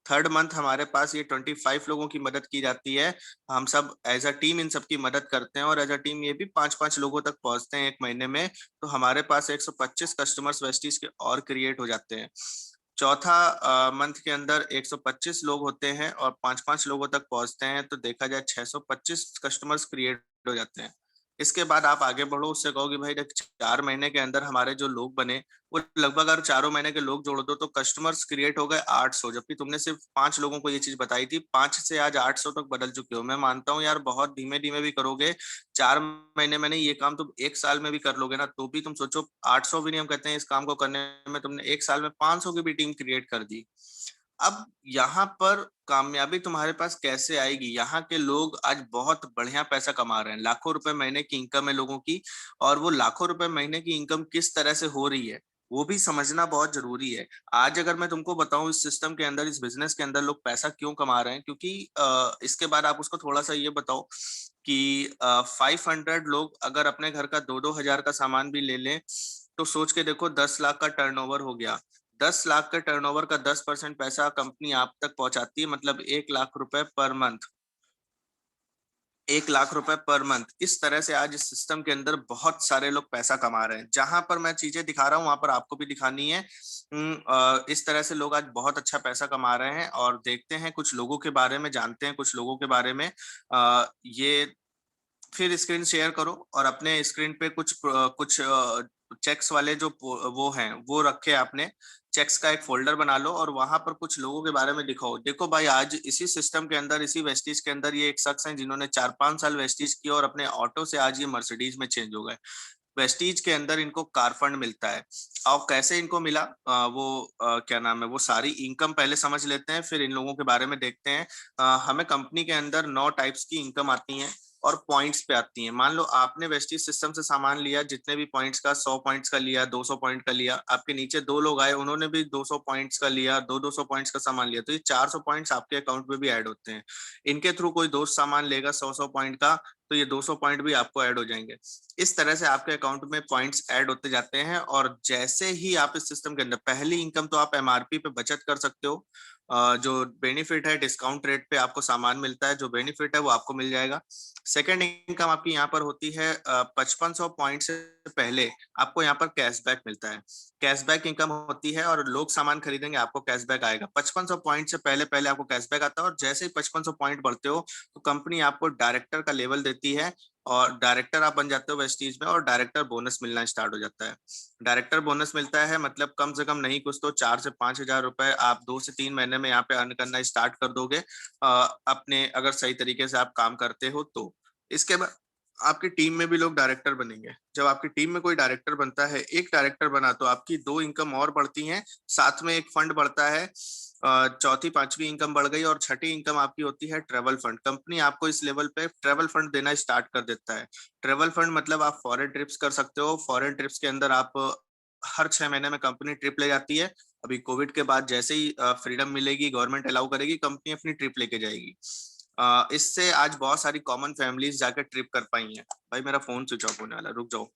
थर्ड मंथ हमारे पास ये 25 लोगों की मदद की जाती है, हम सब एज अ टीम इन सबकी मदद करते हैं और एज अ टीम ये भी 5 5 लोगों तक पहुंचते हैं 1 महीने में। तो हमारे पास 125 कस्टमर्स वेस्टीज के और क्रिएट हो जाते हैं। चौथा मंथ के अंदर 125 लोग होते हैं और 5 5 लोगों तक पहुंचते हैं, तो देखा जाए 625 कस्टमर्स क्रिएट हो जाते हैं। इसके बाद आप आगे बढ़ो, उससे कहो कि भाई देख 4 महीने के अंदर हमारे जो लोग बने वो लगभग, अगर चारों महीने के लोग जोड़ दो तो कस्टमर्स क्रिएट हो गए 800, जबकि तुमने सिर्फ 5 लोगों को ये चीज बताई थी। 5 से आज 800 तक बदल चुके हो। मैं मानता हूँ यार बहुत धीमे धीमे भी करोगे, 4 महीने में नहीं, ये काम तुम 1 साल में भी कर लोगे ना, तो भी तुम सोचो 800 भी नहीं, हम कहते हैं इस काम को करने में तुमने 1 साल में 500 की भी टीम क्रिएट कर दी। अब यहाँ पर कामयाबी तुम्हारे पास कैसे आएगी? यहाँ के लोग आज बहुत बढ़िया पैसा कमा रहे हैं, लाखों रुपए महीने की इनकम है लोगों की, और वो लाखों रुपए महीने की इनकम किस तरह से हो रही है वो भी समझना बहुत जरूरी है। आज अगर मैं तुमको बताऊं इस सिस्टम के अंदर, इस बिजनेस के अंदर लोग पैसा क्यों कमा रहे हैं, क्योंकि इसके बाद आप उसको थोड़ा सा ये बताओ कि 500 लोग अगर अपने घर का 2-2 हजार का सामान भी ले लें, तो सोच के देखो 10 लाख का टर्नओवर हो गया। 10 लाख का टर्नओवर का 10% पैसा कंपनी आप तक पहुंचाती है, मतलब 1 लाख रुपए पर मंथ। 1 लाख रुपए पर मंथ। इस तरह से आज इस सिस्टम के अंदर बहुत सारे लोग पैसा कमा रहे हैं। जहां पर मैं चीजें दिखा रहा हूँ वहां पर आपको भी दिखानी है। इस तरह से लोग आज बहुत अच्छा पैसा कमा रहे हैं। और देखते हैं कुछ लोगों के बारे में, जानते हैं कुछ लोगों के बारे में। ये फिर स्क्रीन शेयर करो और अपने स्क्रीन पे कुछ चेक्स वाले जो वो हैं वो रखे आपने, चेक्स का एक फोल्डर बना लो और वहां पर कुछ लोगों के बारे में दिखाओ। देखो भाई आज इसी सिस्टम के अंदर, इसी वेस्टीज के अंदर ये एक शख्स हैं जिन्होंने 4-5 साल वेस्टीज किया और अपने ऑटो से आज ये मर्सिडीज में चेंज हो गए। वेस्टीज के अंदर इनको कार फंड मिलता है। और कैसे इनको मिला, क्या नाम है, वो सारी इनकम पहले समझ लेते हैं, फिर इन लोगों के बारे में देखते हैं। हमें कंपनी के अंदर 9 टाइप्स की इनकम आती हैं और पॉइंट्स पे आती हैं। मान लो आपने वेस्टीज सिस्टम से सामान लिया, जितने भी पॉइंट्स का, 100 पॉइंट्स का लिया, 200 पॉइंट का लिया, आपके नीचे 2 लोग आए, उन्होंने भी 200 पॉइंट्स का लिया, 200 पॉइंट्स का सामान लिया, तो ये 400 पॉइंट्स आपके अकाउंट में भी ऐड होते हैं। इनके थ्रू कोई दोस्त सामान लेगा 100 पॉइंट का, तो ये 200 पॉइंट भी आपको ऐड हो जाएंगे। इस तरह से आपके अकाउंट में पॉइंट्स ऐड होते जाते हैं। और जैसे ही आप इस सिस्टम के अंदर, पहली इनकम तो आप एमआरपी पे बचत कर सकते हो। जो बेनिफिट है, डिस्काउंट रेट पे आपको सामान मिलता है, जो बेनिफिट है वो आपको मिल जाएगा। सेकंड इनकम आपकी यहाँ पर होती है 5500 पॉइंट से पहले आपको यहाँ पर कैशबैक मिलता है। कैशबैक इनकम होती है और लोग सामान खरीदेंगे, आपको कैशबैक आएगा। 5500 पॉइंट से पहले पहले आपको कैशबैक आता है, और जैसे ही 5500 पॉइंट बढ़ते हो तो कंपनी आपको डायरेक्टर का लेवल देती है और डायरेक्टर आप बन जाते हो वेस्टीज में, और डायरेक्टर बोनस मिलना स्टार्ट हो जाता है। डायरेक्टर बोनस मिलता है मतलब कम से कम नहीं कुछ तो 4 से 5 हजार रुपए आप 2 से 3 महीने में यहाँ पे अर्न करना स्टार्ट कर दोगे, अपने अगर सही तरीके से आप काम करते हो तो। इसके बाद आपकी टीम में भी लोग डायरेक्टर बनेंगे। जब आपकी टीम में कोई डायरेक्टर बनता है, एक डायरेक्टर बना, तो आपकी 2 इनकम और बढ़ती हैं, साथ में एक फंड बढ़ता है। चौथी पांचवी इनकम बढ़ गई, और छठी इनकम आपकी होती है ट्रेवल फंड। कंपनी आपको इस लेवल पे ट्रेवल फंड देना स्टार्ट कर देता है। ट्रेवल फंड मतलब आप फॉरेन ट्रिप्स कर सकते हो। फॉरेन ट्रिप्स के अंदर आप हर 6 महीने में कंपनी ट्रिप ले जाती है। अभी कोविड के बाद जैसे ही फ्रीडम मिलेगी, गवर्नमेंट अलाउ करेगी, कंपनी अपनी ट्रिप लेके जाएगी। इससे आज बहुत सारी कॉमन फैमिलीज जाकर ट्रिप कर पाई हैं। भाई मेरा फोन स्विच ऑफ होने वाला, रुक जाओ।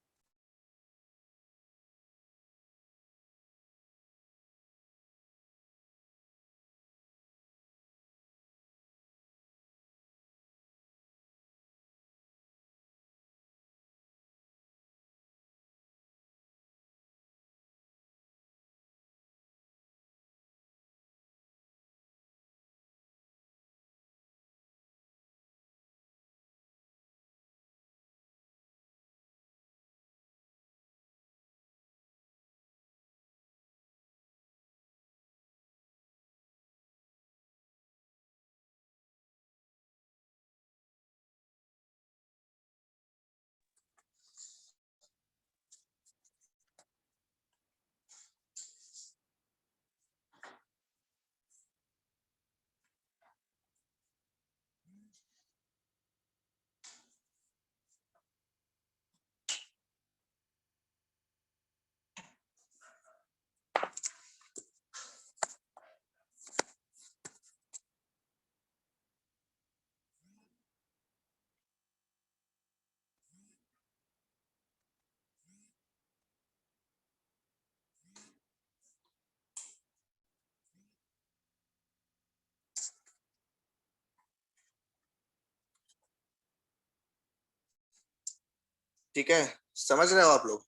ठीक है, समझ रहे हो आप लोग?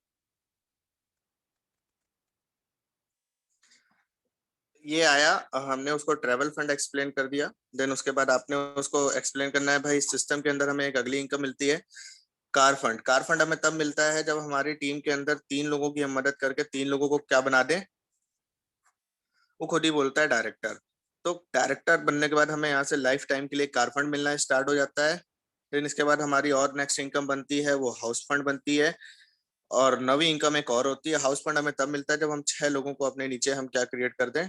ये आया, हमने उसको ट्रेवल फंड एक्सप्लेन कर दिया। देन उसके बाद आपने उसको एक्सप्लेन करना है भाई सिस्टम के अंदर हमें एक अगली इनकम मिलती है, कार फंड। कार फंड हमें तब मिलता है जब हमारी टीम के अंदर 3 लोगों की हम मदद करके 3 लोगों को क्या बना दें, वो खुद ही बोलता है डायरेक्टर। तो डायरेक्टर बनने के बाद हमें यहाँ से लाइफ टाइम के लिए कार फंड मिलना स्टार्ट हो जाता है। फिर इसके बाद हमारी और नेक्स्ट इनकम बनती है, वो हाउस फंड बनती है। और नवी इनकम एक और होती है, हाउस फंड हमें तब मिलता है जब हम 6 लोगों को अपने नीचे हम क्या क्रिएट कर दें,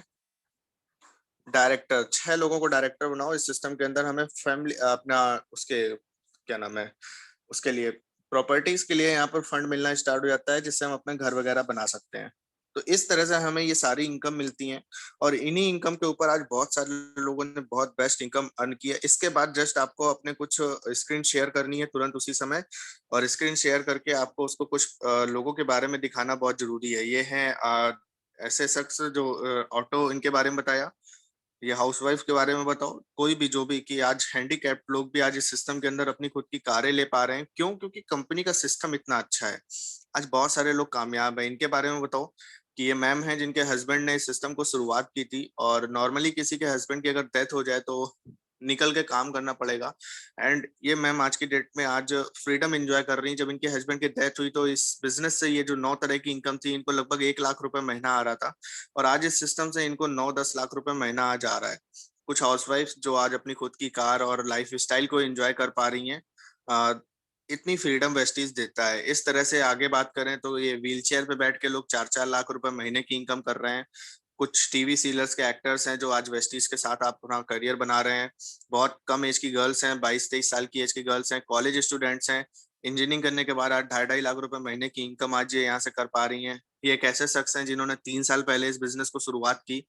डायरेक्टर। 6 लोगों को डायरेक्टर बनाओ इस सिस्टम के अंदर। हमें फैमिली अपना उसके क्या नाम है, उसके लिए प्रॉपर्टीज के लिए यहाँ पर फंड मिलना स्टार्ट हो जाता है, जिससे हम अपने घर वगैरह बना सकते हैं। तो इस तरह से हमें ये सारी इनकम मिलती हैं। और इन्हीं इनकम के ऊपर आज बहुत सारे लोगों ने बहुत बेस्ट इनकम अर्न की है। इसके बाद जस्ट आपको अपने कुछ स्क्रीन शेयर करनी है तुरंत उसी समय। और स्क्रीन शेयर करके आपको उसको कुछ लोगों के बारे में दिखाना बहुत जरूरी है। ये है ऐसे शख्स जो ऑटो इनके बारे में बताया, ये हाउसवाइफ के बारे में बताओ, कोई भी जो भी, कि आज हैंडीकैप्ड लोग भी आज इस सिस्टम के अंदर अपनी खुद की कारें ले पा रहे हैं। क्यों? क्योंकि कंपनी का सिस्टम इतना अच्छा है। आज बहुत सारे लोग कामयाब हैं। इनके बारे में बताओ कि ये मैम हैं जिनके हस्बैंड ने इस सिस्टम को शुरुआत की थी। और नॉर्मली किसी के हस्बैंड की अगर डेथ हो जाए तो निकल के काम करना पड़ेगा। एंड ये मैम आज की डेट में आज फ्रीडम एंजॉय कर रही हैं। जब इनके हस्बैंड की डेथ हुई तो इस बिजनेस से ये जो 9 तरह की इनकम थी, इनको लगभग 1 लाख रुपए महीना आ रहा था। और आज इस सिस्टम से इनको 9-10 लाख रुपए महीना आज आ रहा है। कुछ हाउसवाइफ जो आज अपनी खुद की कार और लाइफ स्टाइल को एंजॉय कर पा रही हैं। इतनी फ्रीडम वेस्टीज देता है। इस तरह से आगे बात करें तो ये व्हील चेयर पे बैठ के लोग 4-4 लाख रुपए महीने की इनकम कर रहे हैं। कुछ टीवी सीरियल्स के एक्टर्स हैं जो आज वेस्टीज के साथ आप अपना करियर बना रहे हैं। बहुत कम एज की गर्ल्स हैं, 22-23 साल की एज की गर्ल्स हैं, कॉलेज स्टूडेंट्स हैं। इंजीनियरिंग करने के बाद आज 2.5-2.5 लाख रुपए महीने की इनकम आज ये यहाँ से कर पा रही हैं। ये एक ऐसे शख्स हैं जिन्होंने 3 साल पहले इस बिजनेस को शुरुआत की।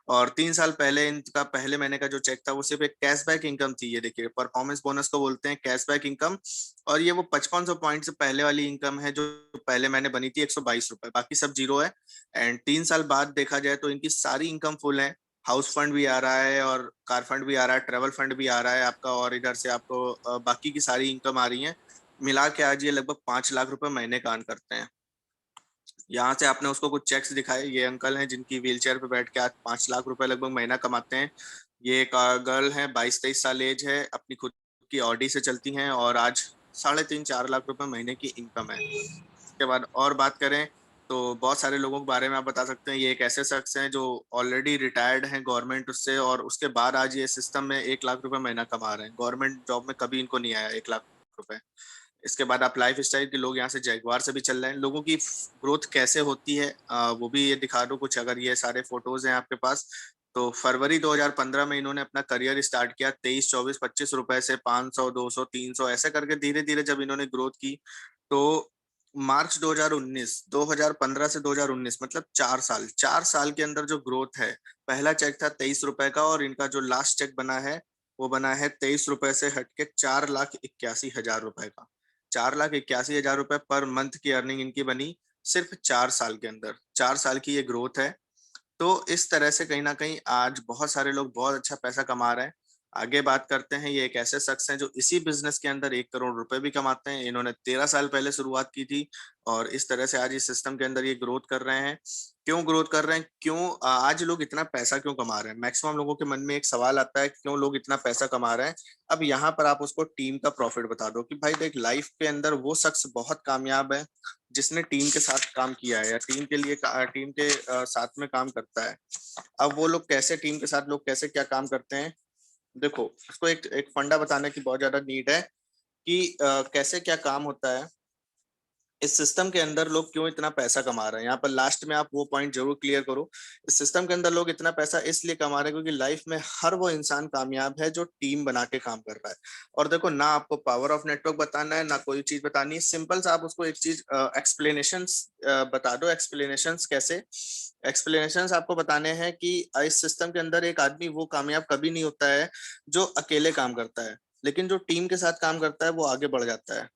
और 3 साल पहले इनका पहले महीने का जो चेक था वो सिर्फ एक कैशबैक इनकम थी। ये देखिए, परफॉर्मेंस बोनस को बोलते हैं कैशबैक इनकम। और ये वो 5500 पॉइंट से पहले वाली इनकम है जो पहले महीने बनी थी, 122 रुपए, बाकी सब जीरो है। एंड 3 साल बाद देखा जाए तो इनकी सारी इनकम फुल है। हाउस फंड भी आ रहा है और कार फंड भी आ रहा है, ट्रेवल फंड भी आ रहा है आपका, और इधर से आपको बाकी की सारी इनकम आ रही है। मिला के आज ये लगभग 5 लाख रुपए महीने का अर्न करते हैं। यहाँ से आपने उसको कुछ चेक्स दिखाए, ये अंकल हैं जिनकी व्हील चेयर पे बैठ के आज 5 लाख रुपए लगभग महीना कमाते हैं। ये एक गर्ल है, 22-23 साल एज है, अपनी खुद की ऑडी से चलती हैं और आज 3.5-4 लाख रुपए महीने की इनकम है। इसके बाद और बात करें तो बहुत सारे लोगों के बारे में आप बता सकते हैं। ये एक ऐसे शख्स हैं जो ऑलरेडी रिटायर्ड हैं गवर्नमेंट उससे, और उसके बाद आज ये सिस्टम में 1 लाख रुपए महीना कमा रहे हैं। गवर्नमेंट जॉब में कभी इनको नहीं आया 1 लाख रुपए। इसके बाद आप लाइफ स्टाइल के लोग यहाँ से जैगवार से भी चल रहे हैं। लोगों की ग्रोथ कैसे होती है वो भी ये दिखा दो कुछ, अगर ये सारे फोटोज हैं आपके पास। तो फरवरी 2015 में इन्होंने अपना करियर स्टार्ट किया, 23, 24, 25 रुपए से 500, 200, 300 ऐसे करके धीरे धीरे जब इन्होंने ग्रोथ की तो मार्च 2015 से 2019 मतलब 4 साल के अंदर जो ग्रोथ है, पहला चेक था 23 रुपए का और इनका जो लास्ट चेक बना है वो बना है 23 रुपए से हटके 4,81,000 रुपए का। 4,81,000 रुपए पर मंथ की अर्निंग इनकी बनी सिर्फ 4 साल के अंदर। 4 साल की ये ग्रोथ है। तो इस तरह से कहीं ना कहीं आज बहुत सारे लोग बहुत अच्छा पैसा कमा रहे हैं। आगे बात करते हैं, ये एक ऐसे शख्स हैं जो इसी बिजनेस के अंदर 1 करोड़ रुपए भी कमाते हैं। इन्होंने 13 साल पहले शुरुआत की थी और इस तरह से आज इस सिस्टम के अंदर ये ग्रोथ कर रहे हैं। क्यों ग्रोथ कर रहे हैं, क्यों आज लोग इतना पैसा क्यों कमा रहे हैं? मैक्सिमम लोगों के मन में एक सवाल आता है, क्यों लोग इतना पैसा कमा रहे हैं। अब यहाँ पर आप उसको टीम का प्रॉफिट बता दो कि भाई देख, लाइफ के अंदर वो शख्स बहुत कामयाब है जिसने टीम के साथ काम किया है या टीम के लिए टीम के साथ में काम करता है। अब वो लोग कैसे टीम के साथ लोग कैसे क्या काम करते हैं, देखो इसको एक एक फंडा बताने की बहुत ज्यादा नीड है कि कैसे क्या काम होता है। इस सिस्टम के अंदर लोग क्यों इतना पैसा कमा रहे हैं, यहाँ पर लास्ट में आप वो पॉइंट जरूर क्लियर करो। इस सिस्टम के अंदर लोग इतना पैसा इसलिए कमा रहे हैं क्योंकि लाइफ में हर वो इंसान कामयाब है जो टीम बना के काम कर रहा है। और देखो, ना आपको पावर ऑफ नेटवर्क बताना है ना कोई चीज बतानी है, सिंपल सा आप उसको एक चीज एक्सप्लेनेशन बता दो। एक्सप्लेनेशन कैसे? एक्सप्लेनेशन आपको बताने हैं कि इस सिस्टम के अंदर एक आदमी वो कामयाब कभी नहीं होता है जो अकेले काम करता है, लेकिन जो टीम के साथ काम करता है वो आगे बढ़ जाता है।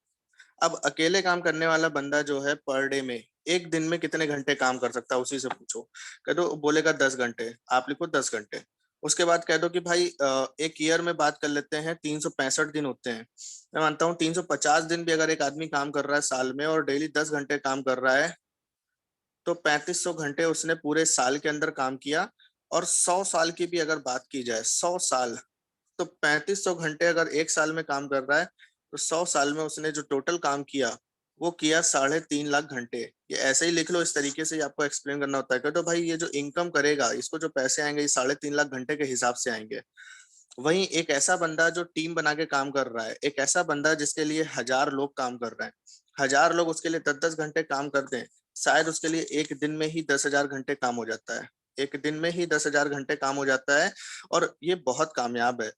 अब अकेले काम करने वाला बंदा जो है पर डे में, एक दिन में कितने घंटे काम कर सकता है उसी से पूछो। कह दो, बोलेगा 10 घंटे, आप लिखो 10 घंटे। उसके बाद कह दो कि भाई एक ईयर में बात कर लेते हैं, 365 दिन होते हैं। मैं मानता हूँ 350 दिन भी अगर एक आदमी काम कर रहा है साल में और डेली 10 घंटे काम कर रहा है, तो 3500 घंटे उसने पूरे साल के अंदर काम किया। और 100 साल की भी अगर बात की जाए, 100 साल, तो 3500 घंटे अगर एक साल में काम कर रहा है, तो 100 साल में उसने जो टोटल काम किया वो किया 3.5 लाख घंटे। ये ऐसे ही लिख लो, इस तरीके से ही आपको एक्सप्लेन करना होता है। तो भाई ये जो इनकम करेगा, इसको जो पैसे आएंगे ये 3.5 लाख घंटे के हिसाब से आएंगे। वहीं एक ऐसा बंदा जो टीम बना के काम कर रहा है, एक ऐसा बंदा जिसके लिए 1000 लोग काम कर रहे हैं, 1000 लोग उसके लिए 10-10 घंटे काम करते हैं, शायद उसके लिए एक दिन में ही 10,000 घंटे काम हो जाता है। एक दिन में ही 10,000 घंटे काम हो जाता है। और ये बहुत कामयाब है।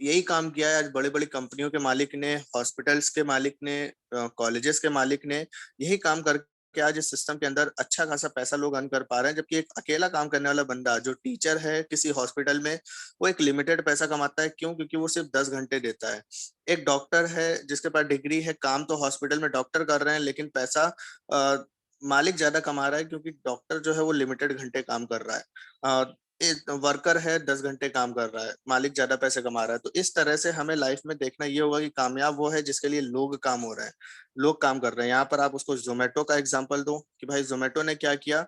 यही काम किया है आज बड़ी बड़ी कंपनियों के मालिक ने, हॉस्पिटल्स के मालिक ने, कॉलेजेस के मालिक ने। यही काम करके आज इस सिस्टम के अंदर अच्छा खासा पैसा लोग अर्न कर पा रहे हैं। जबकि एक अकेला काम करने वाला बंदा जो टीचर है किसी हॉस्पिटल में, वो एक लिमिटेड पैसा कमाता है। क्यों? क्योंकि वो सिर्फ 10 घंटे देता है। एक डॉक्टर है जिसके पास डिग्री है, काम तो हॉस्पिटल में डॉक्टर कर रहे हैं, लेकिन पैसा मालिक ज्यादा कमा रहा है क्योंकि डॉक्टर जो है वो लिमिटेड घंटे काम कर रहा है। एक वर्कर है 10 घंटे काम कर रहा है, मालिक ज्यादा पैसे कमा रहा है। तो इस तरह से हमें लाइफ में देखना ये होगा कि कामयाब वो है जिसके लिए लोग काम हो रहे हैं, लोग काम कर रहे हैं। यहाँ पर आप उसको जोमेटो का एग्जांपल दो कि भाई जोमेटो ने क्या किया,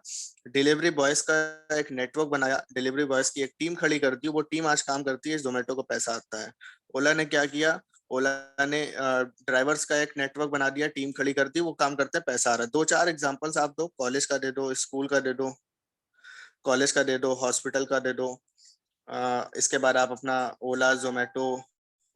डिलीवरी बॉयज का एक नेटवर्क बनाया, डिलीवरी बॉयज की एक टीम खड़ी कर दी, वो टीम आज काम करती है, जोमेटो को पैसा आता है। ओला ने क्या किया, ओला ने ड्राइवर्स का एक नेटवर्क बना दिया, टीम खड़ी कर दी, वो काम करते हैं, पैसा आ रहा है। दो चार एग्जांपल्स आप दो, कॉलेज का दे दो, स्कूल का दे दो, कॉलेज का दे दो, हॉस्पिटल का दे दो। इसके बाद आप अपना ओला, जोमेटो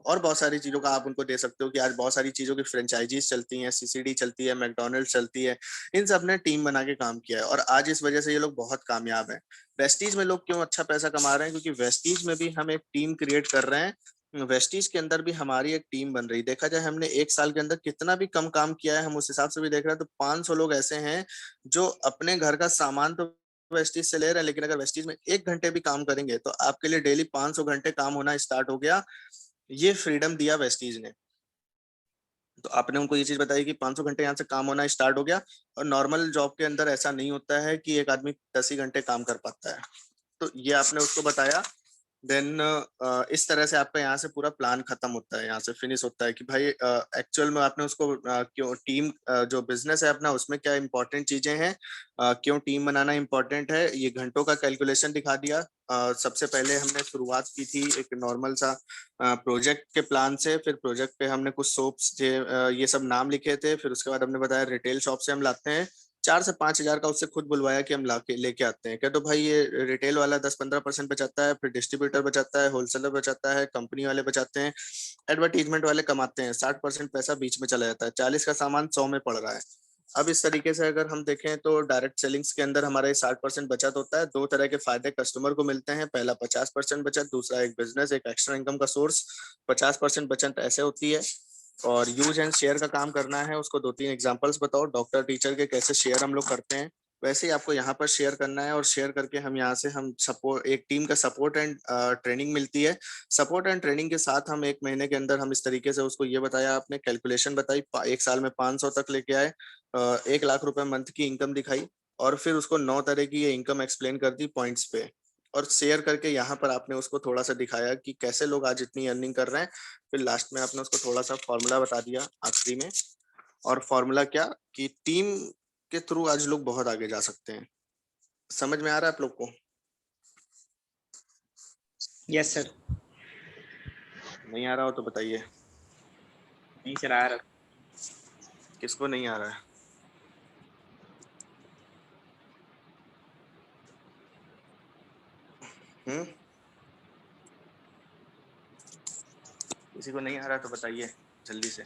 और बहुत सारी चीजों का आप उनको दे सकते हो कि आज बहुत सारी चीजों की फ्रेंचाइजीज चलती हैं, सीसीडी चलती है, मैकडोनल्ड्स चलती है। इन सब ने टीम बना के काम किया है और आज इस वजह से ये लोग बहुत कामयाब हैं। वेस्टीज में लोग क्यों अच्छा पैसा कमा रहे हैं? क्योंकि वेस्टीज में भी हम एक टीम क्रिएट कर रहे हैं। वेस्टीज के अंदर भी हमारी एक टीम बन रही। देखा जाए हमने एक साल के अंदर कितना भी कम काम किया है, हम उस हिसाब से भी देख रहे हैं तो 500 लोग ऐसे हैं जो अपने घर का सामान तो वेस्टीज से ले रहे हैं, लेकिन अगर वेस्टीज में 1 घंटे भी काम करेंगे तो आपके लिए डेली 500 घंटे काम होना स्टार्ट हो गया। ये फ्रीडम दिया वेस्टीज ने। तो आपने उनको ये चीज बताई कि 500 घंटे यहाँ से काम होना स्टार्ट हो गया। और नॉर्मल जॉब के अंदर ऐसा नहीं होता है कि एक आदमी 10 ही घंटे काम कर पाता है। तो ये आपने उसको बताया। देन इस तरह से आपका यहाँ से पूरा प्लान खत्म होता है, यहाँ से फिनिश होता है कि भाई एक्चुअल में आपने उसको क्यों टीम, जो बिजनेस है अपना, उसमें क्या इंपॉर्टेंट चीजें हैं, क्यों टीम बनाना इंपॉर्टेंट है, ये घंटों का कैलकुलेशन दिखा दिया। सबसे पहले हमने शुरुआत की थी एक नॉर्मल सा प्रोजेक्ट के प्लान से, फिर प्रोजेक्ट पे हमने कुछ सोप्स ये सब नाम लिखे थे, फिर उसके बाद हमने बताया रिटेल शॉप से हम लाते हैं, 4 से 5 हजार का उससे खुद बुलवाया कि हम लाके लेके आते हैं। क्या तो भाई ये रिटेल वाला 10-15% बचाता है, फिर डिस्ट्रीब्यूटर बचाता है, होलसेलर बचाता है, कंपनी वाले बचाते हैं, एडवर्टीजमेंट वाले कमाते हैं, 60% पैसा बीच में चला जाता है, 40 का सामान 100 में पड़ रहा है। अब इस तरीके से अगर हम देखें तो डायरेक्ट सेलिंग्स के अंदर हमारा ये 60% बचत होता है। दो तरह के फायदे कस्टमर को मिलते हैं, पहला 50% बचत, दूसरा एक बिजनेस, एक एक्स्ट्रा इनकम का सोर्स। 50% बचत ऐसे होती है और यूज एंड शेयर का काम करना है, उसको 2-3 एग्जांपल्स बताओ डॉक्टर टीचर के कैसे शेयर हम लोग करते हैं, वैसे ही आपको यहाँ पर शेयर करना है। और शेयर करके हम यहाँ से हम सपोर्ट, एक टीम का सपोर्ट एंड ट्रेनिंग मिलती है। सपोर्ट एंड ट्रेनिंग के साथ हम 1 महीने के अंदर हम इस तरीके से उसको ये बताया, आपने कैलकुलेशन बताई, 1 साल में 500 तक लेके आए, 1 लाख रुपए मंथ की इनकम दिखाई, और फिर उसको 9 तरह की ये इनकम एक्सप्लेन कर दी पॉइंट्स पे। और शेयर करके यहाँ पर आपने उसको थोड़ा सा दिखाया कि कैसे लोग आज इतनी अर्निंग कर रहे हैं। फिर लास्ट में आपने उसको थोड़ा सा फॉर्मूला बता दिया आखिरी में। और फॉर्मूला क्या कि टीम के थ्रू आज लोग बहुत आगे जा सकते हैं। समझ में आ रहा है आप लोग को? Yes sir. नहीं आ रहा हो तो बताइए। नहीं सर, आ रहा। किसको नहीं आ रहा है? किसी को नहीं आ रहा तो बताइए जल्दी से।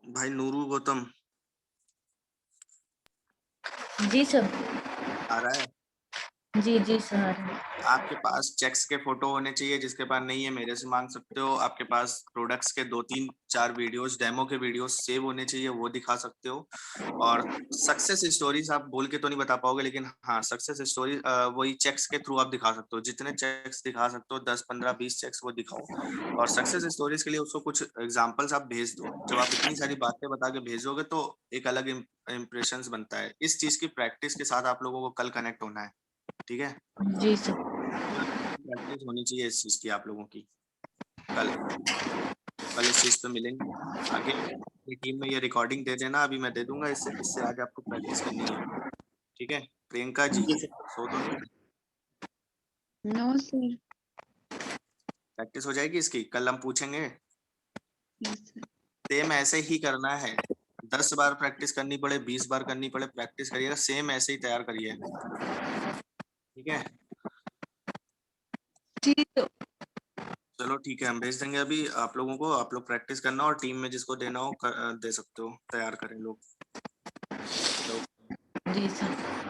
भाई नूरू गौतम जी सर। आ रहा है? जी जी सर। आपके पास चेक्स के फोटो होने चाहिए, जिसके पास नहीं है मेरे से मांग सकते हो। आपके पास प्रोडक्ट्स के 2-3-4 वीडियोस, डेमो के वीडियोस सेव होने चाहिए, वो दिखा सकते हो। और सक्सेस स्टोरीज आप बोल के तो नहीं बता पाओगे, लेकिन हाँ सक्सेस स्टोरी वही चेक्स के थ्रू आप दिखा सकते हो। जितने चेक्स दिखा सकते हो 10, 15, 20 चेक्स वो दिखाओ। और सक्सेस स्टोरीज के लिए उसको कुछ एग्जांपल्स आप भेज दो। जब आप इतनी सारी बातें बता के भेजोगे तो एक अलग इम्प्रेशंस बनता है। इस चीज की प्रैक्टिस के साथ आप लोगों को कल कनेक्ट होना है, ठीक है? जी सर। प्रैक्टिस होनी चाहिए इस चीज की आप लोगों की। कल इस चीज पे मिलेंगे आगे। टीम में ये रिकॉर्डिंग दे देना, अभी मैं दे दूंगा, इससे आगे आपको प्रैक्टिस करनी है, ठीक है? प्रियंका जी सो तो नहीं? No sir. प्रैक्टिस हो जाएगी इसकी, कल हम पूछेंगे। Yes sir. सेम ऐसे ही करना है, 10 बार प्रैक्टिस करनी पड़े, 20 बार करनी पड़े, प्रैक्टिस करिएगा, सेम ऐसे ही तैयार करिए, ठीक है? चलो ठीक है, हम भेज देंगे अभी आप लोगों को। आप लोग प्रैक्टिस करना और टीम में जिसको देना हो दे सकते हो, तैयार करें लोग। जी सर।